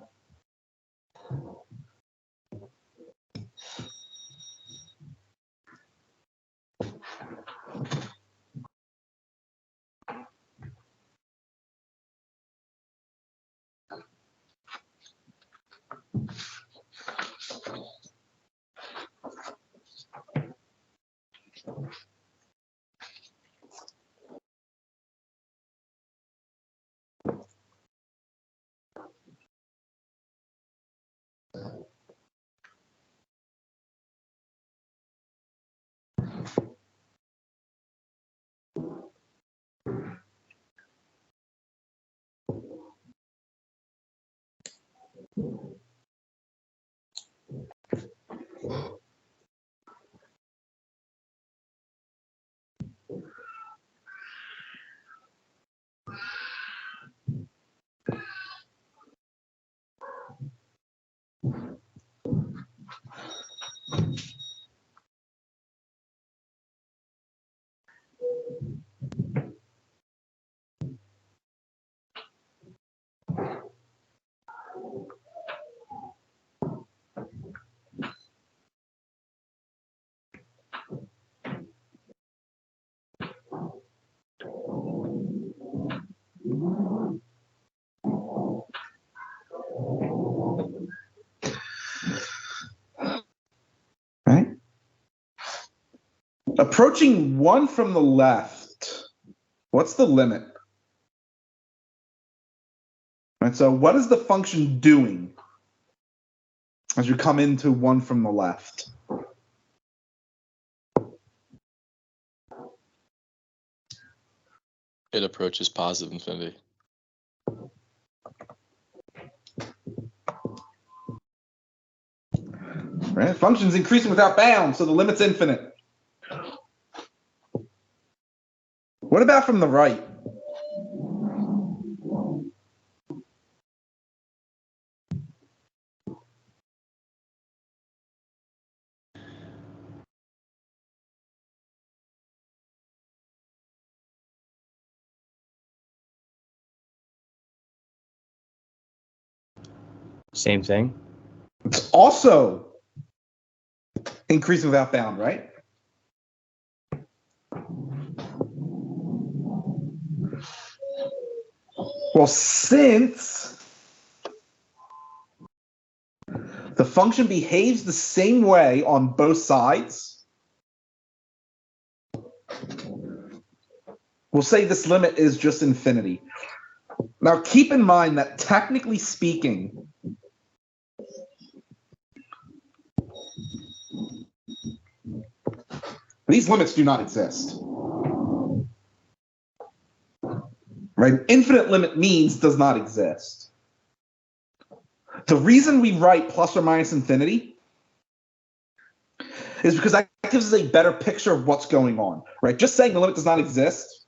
[SPEAKER 1] Approaching 1 from the left. What's the limit? Right, so what is the function doing as you come into 1 from the left?
[SPEAKER 3] It approaches positive infinity.
[SPEAKER 1] Right? Function's increasing without bounds, so the limit's infinite. What about from the right?
[SPEAKER 2] Same thing.
[SPEAKER 1] It's also increasing without bound, right? Well, since the function behaves the same way on both sides, we'll say this limit is just infinity. Now, keep in mind that technically speaking, these limits do not exist. Right? Infinite limit means does not exist. The reason we write plus or minus infinity is because that gives us a better picture of what's going on. Right? Just saying the limit does not exist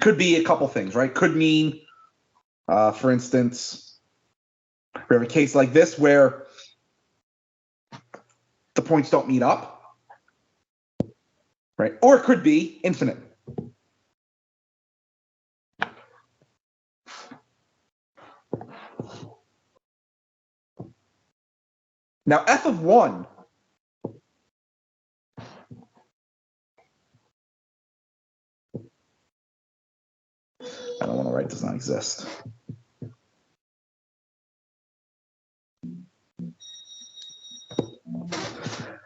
[SPEAKER 1] could be a couple things, right? Could mean, for instance, we have a case like this where the points don't meet up, right? Or it could be infinite. Now, f of 1 I don't want to write does not exist.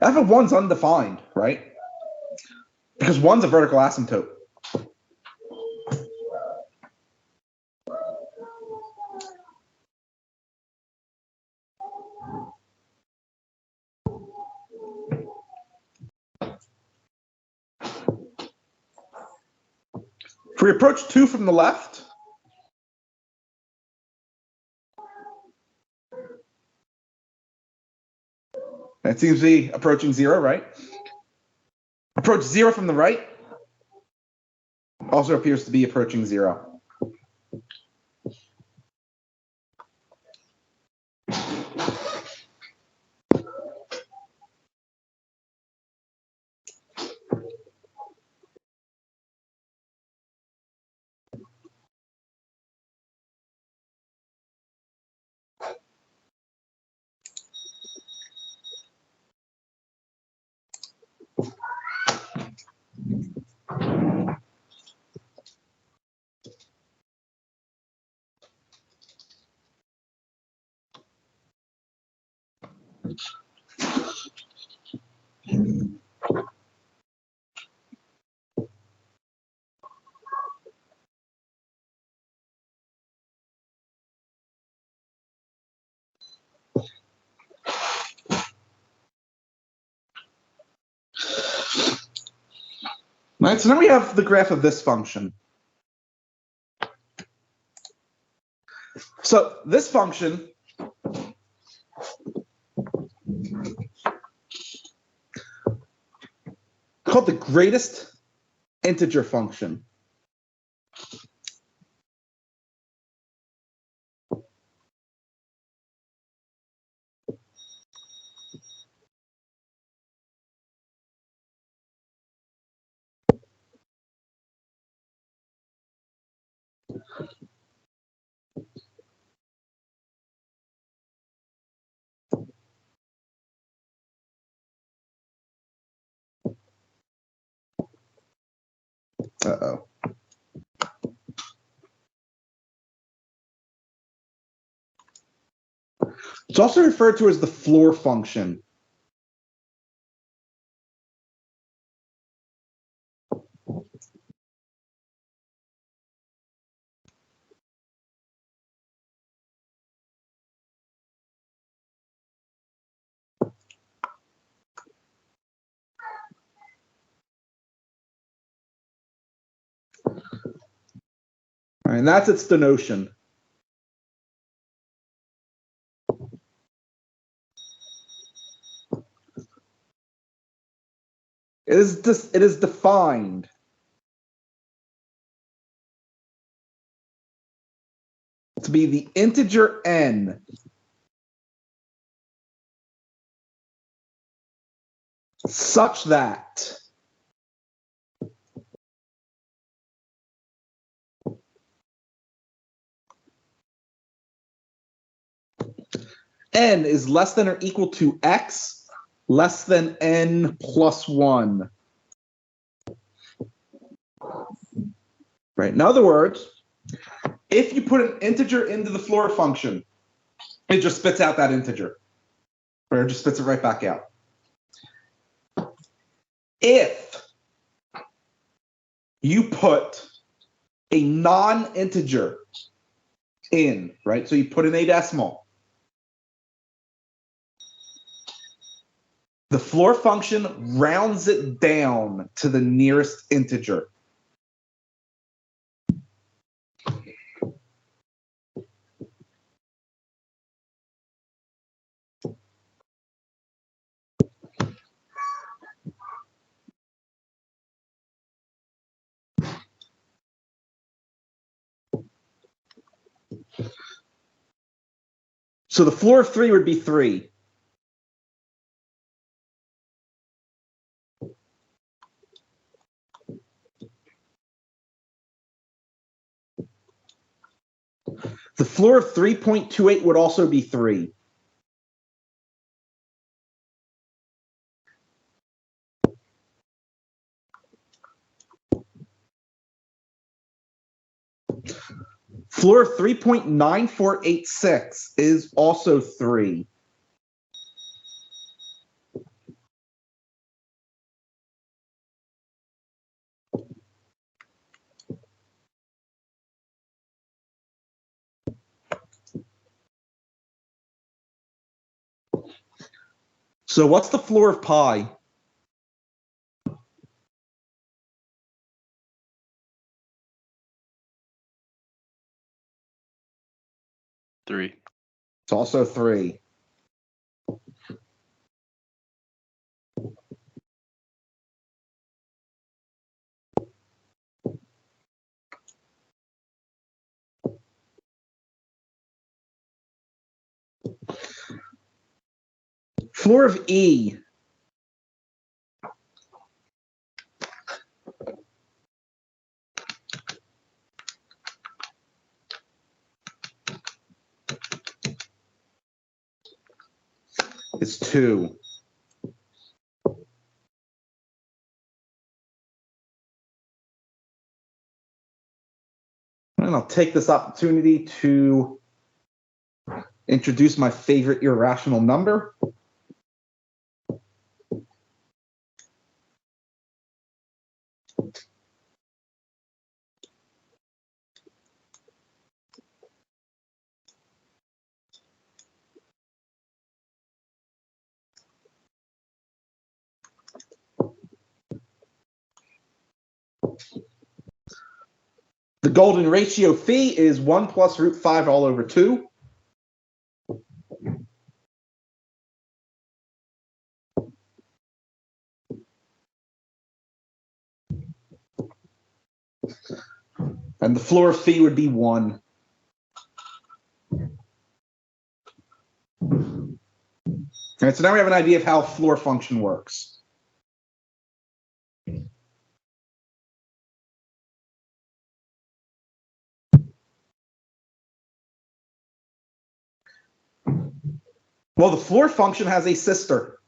[SPEAKER 1] F of 1's undefined, right? Because 1's a vertical asymptote. If we approach 2 from the left, it seems to be approaching 0, right? Approach 0 from the right also appears to be approaching 0. Right, so now we have the graph of this function. So this function called the greatest integer function. Uh-oh. It's also referred to as the floor function. right, and that's its denotation. It is defined to be the integer n such that n is less than or equal to x less than n plus 1. Right. In other words, if you put an integer into the Floor function, it just spits out that integer. Or it just spits it right back out. If you put a non-integer in, right? So you put in a decimal. The Floor function rounds it down to the nearest integer. So the floor of 3 would be 3. The floor of 3.28 would also be 3. Floor of 3.9486 is also 3. So what's the floor of pi?
[SPEAKER 3] Three.
[SPEAKER 1] It's also 3. Floor of E. Is 2. And I'll take this opportunity to introduce my favorite irrational number. The golden ratio phi is 1 plus root 5 all over 2. And the floor of phi would be 1. All right, so now we have an idea of how a floor function works. Well, the floor function has a sister.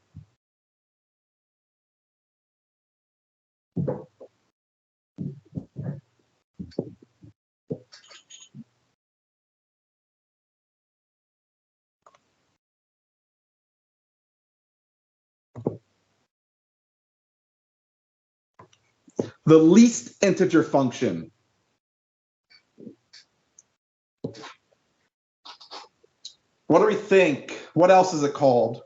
[SPEAKER 1] The least integer function. What do we think? What else is it called?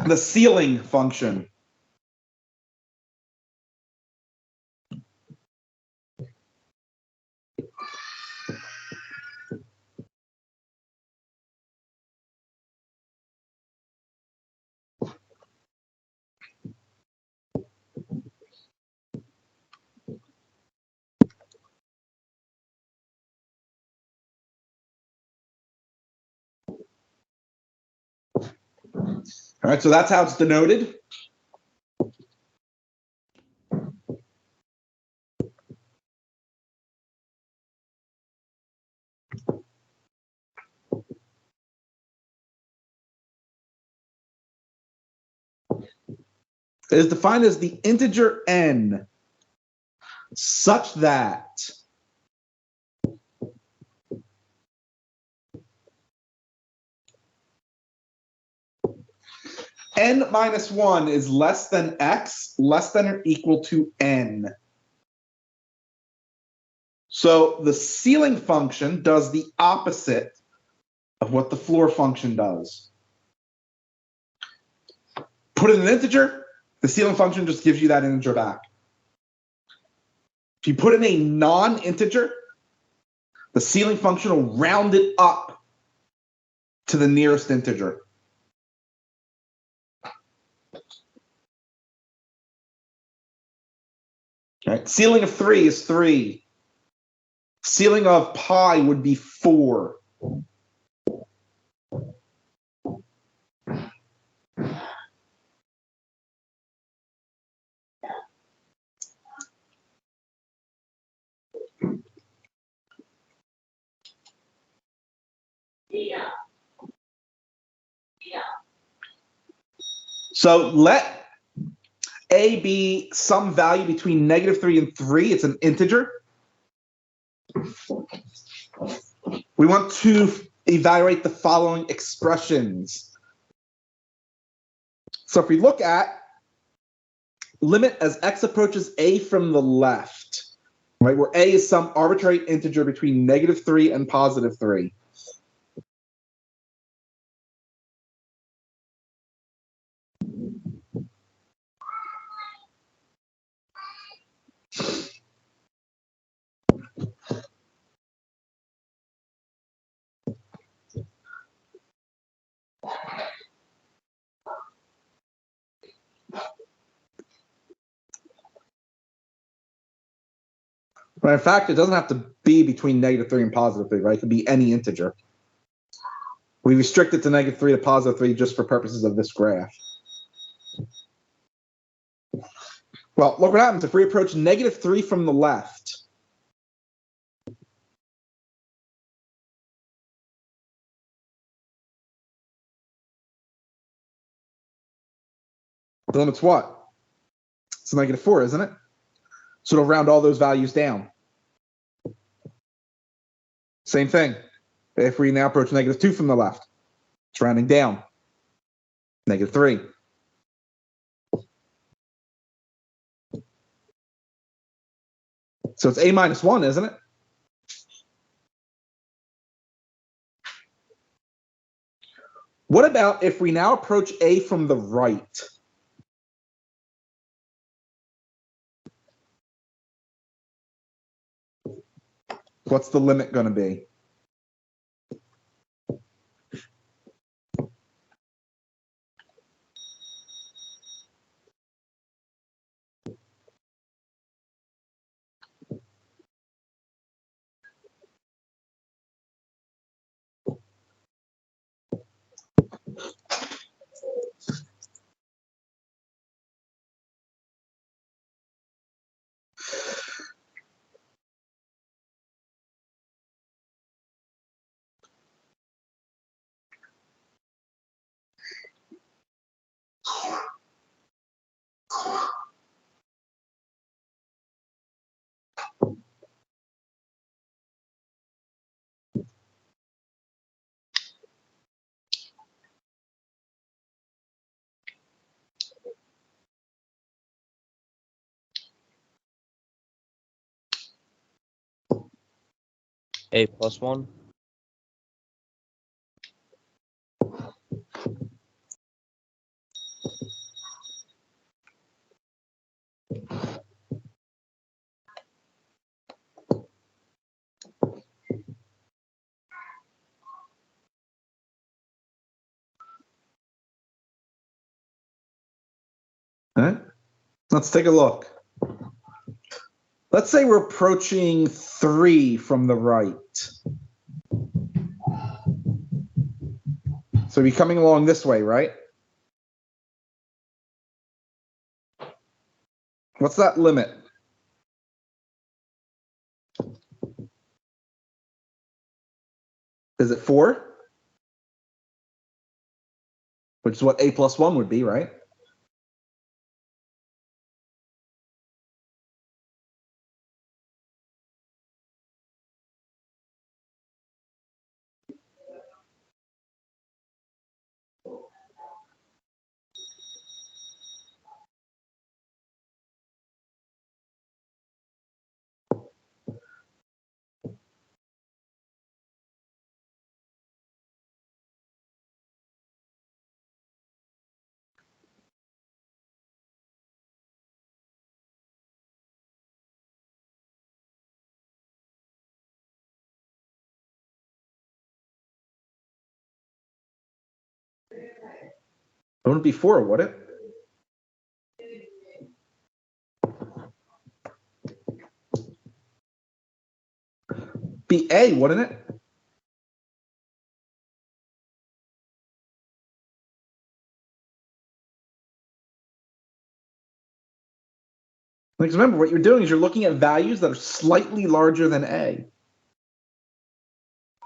[SPEAKER 1] the ceiling function. All right, so that's how it's denoted. It is defined as the integer n such that n minus 1 is less than x, less than or equal to n. So the ceiling function does the opposite of what the floor function does. Put in an integer, the ceiling function just gives you that integer back. If you put in a non-integer, the ceiling function will round it up to the nearest integer. Right? Ceiling of 3 is 3. Ceiling of pi would be 4. So let a be some value between -3 and 3. It's an integer. We want to evaluate the following expressions. So if we look at limit as x approaches a from the left, right, where a is some arbitrary integer between -3 and +3. But in fact, it doesn't have to be between -3 and +3, right? It could be any integer. We restrict it to -3 to +3 just for purposes of this graph. Well, look what happens if we approach -3 from the left. The limit's what? It's -4, isn't it? So it'll round all those values down. Same thing. If we now approach -2 from the left, it's rounding down. -3. So it's a minus 1, isn't it? What about if we now approach a from the right? What's the limit going to be?
[SPEAKER 2] A plus 1.
[SPEAKER 1] All right. Let's take a look. Let's say we're approaching 3 from the right. So we're coming along this way, right? What's that limit? Is it 4? Which is what a plus 1 would be, right? It wouldn't be 4, would it? Be A, wouldn't it? Because remember, what you're doing is you're looking at values that are slightly larger than A.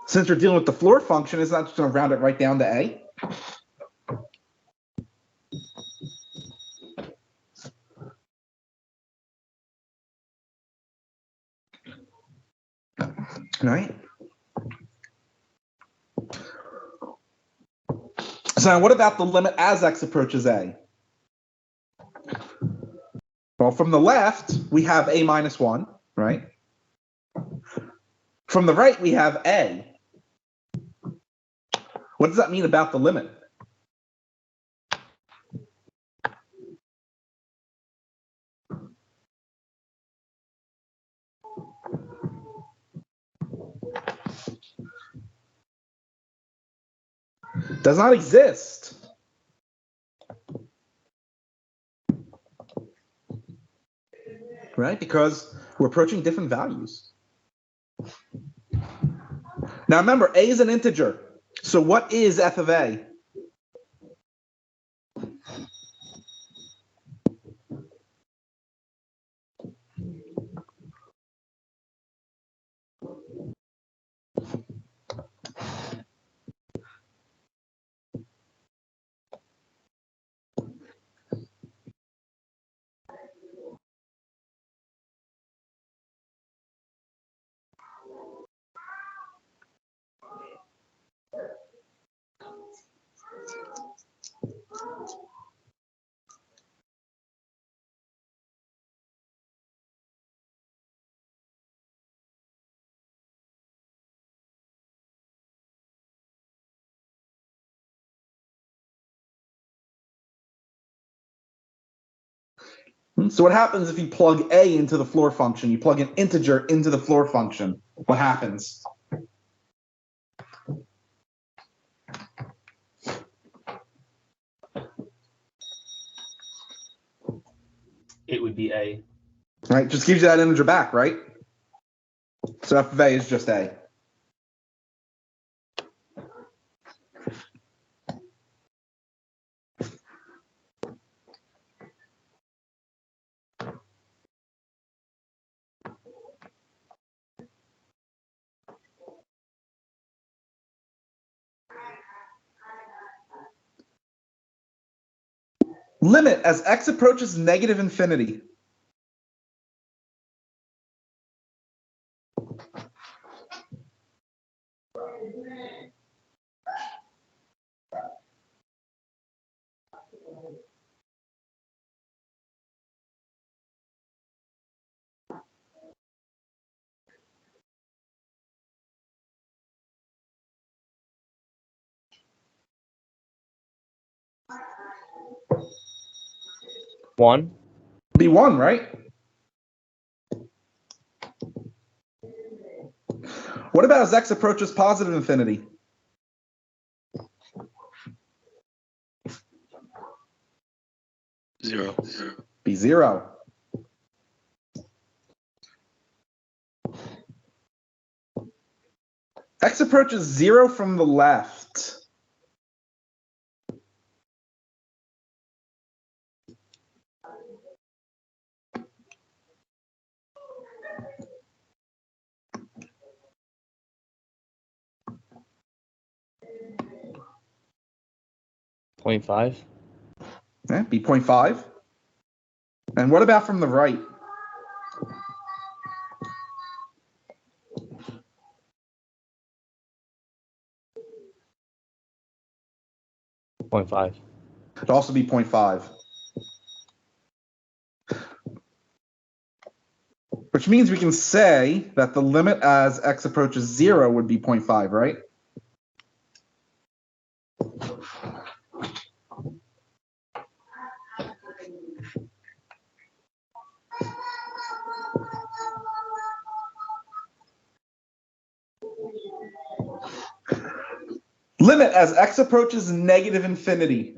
[SPEAKER 1] Since you're dealing with the floor function, it's not just going to round it right down to A. Right? So now what about the limit as x approaches A? Well, from the left, we have A minus 1, right? From the right, we have A. What does that mean about the limit? Does not exist. Right? Because we're approaching different values. Now remember, A is an integer. So what is f of A? So what happens if you plug A into the floor function? You plug an integer into the floor function. What happens?
[SPEAKER 4] It would be A.
[SPEAKER 1] Right? Just gives you that integer back, right? So f of A is just A. Limit as x approaches negative infinity.
[SPEAKER 2] One.
[SPEAKER 1] Be 1, right? What about as x approaches positive infinity?
[SPEAKER 3] 0.
[SPEAKER 1] Be 0. X approaches 0 from the left.
[SPEAKER 2] Point 5.
[SPEAKER 1] Okay, be 0.5. And what about from the right?
[SPEAKER 2] Point 5.
[SPEAKER 1] It'd also be 0.5. Which means we can say that the limit as x approaches 0 would be 0.5, right? Limit as x approaches negative infinity.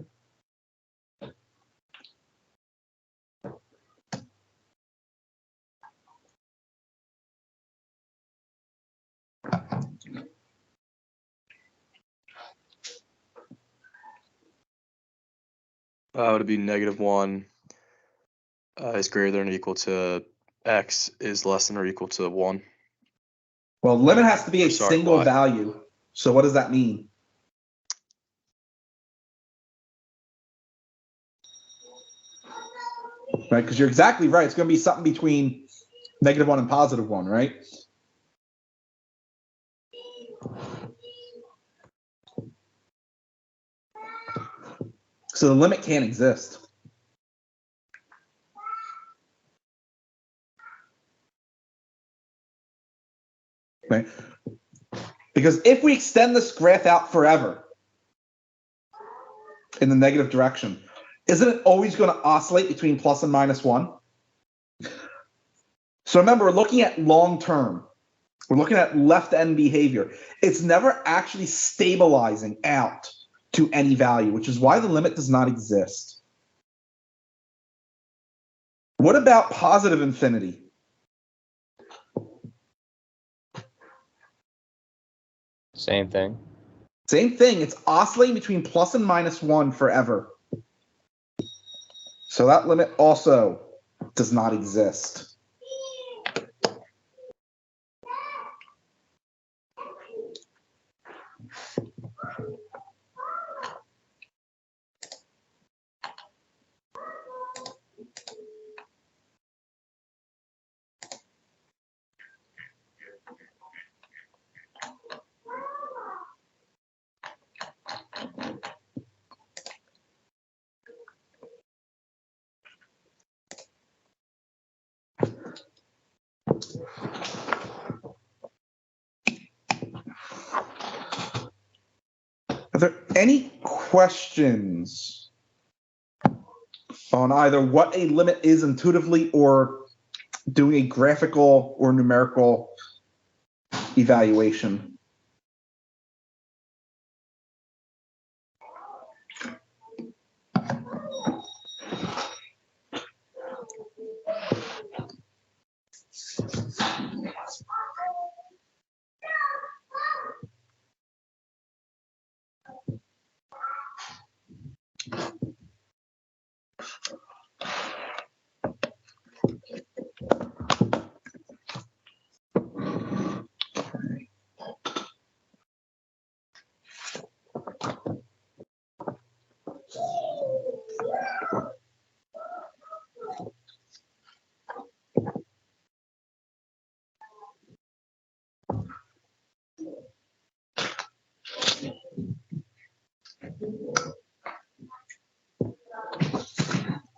[SPEAKER 3] Would it be -1 is greater than or equal to x is less than or equal to 1?
[SPEAKER 1] Well, limit has to be a
[SPEAKER 3] Sorry,
[SPEAKER 1] single
[SPEAKER 3] why?
[SPEAKER 1] value. So what does that mean? Right, because you're exactly right. It's going to be something between -1 and +1, right? So the limit can't exist. Right? Because if we extend this graph out forever in the negative direction, isn't it always going to oscillate between plus and -1? So remember, we're looking at long term. We're looking at left end behavior. It's never actually stabilizing out to any value, which is why the limit does not exist. What about positive infinity?
[SPEAKER 2] Same thing.
[SPEAKER 1] Same thing. It's oscillating between plus and -1 forever. So that limit also does not exist. Are there any questions on either what a limit is intuitively or doing a graphical or numerical evaluation?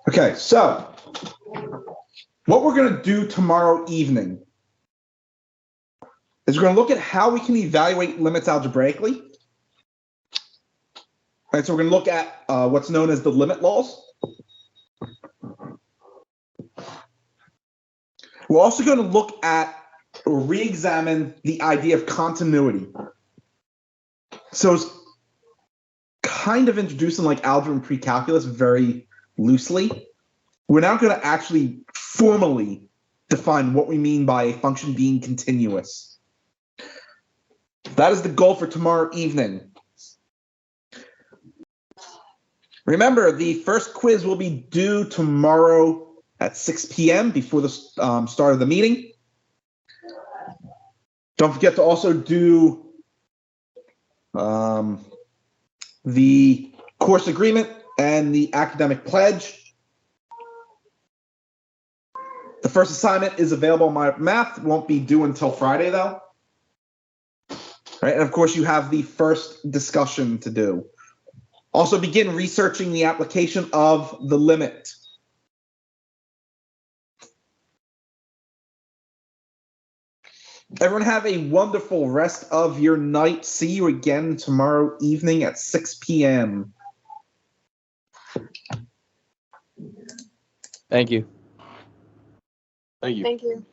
[SPEAKER 1] Okay, so what we're going to do tomorrow evening is we're going to look at how we can evaluate limits algebraically. All right, so we're going to look at what's known as the limit laws. We're also going to look at or re-examine the idea of continuity. So it's kind of introducing like algebra and pre-calculus very loosely. we're now going to actually formally define what we mean by a function being continuous. That is the goal for tomorrow evening. Remember, the first quiz will be due tomorrow at 6 p.m. before the start of the meeting. Don't forget to also do the course agreement and the academic pledge. The first assignment is available on My Math. Won't be due until Friday, though. Right, and of course, you have the first discussion to do. Also begin researching the application of the limit. Everyone have a wonderful rest of your night. See you again tomorrow evening at 6 p.m.
[SPEAKER 2] Thank you.
[SPEAKER 3] Thank you.
[SPEAKER 5] Thank you.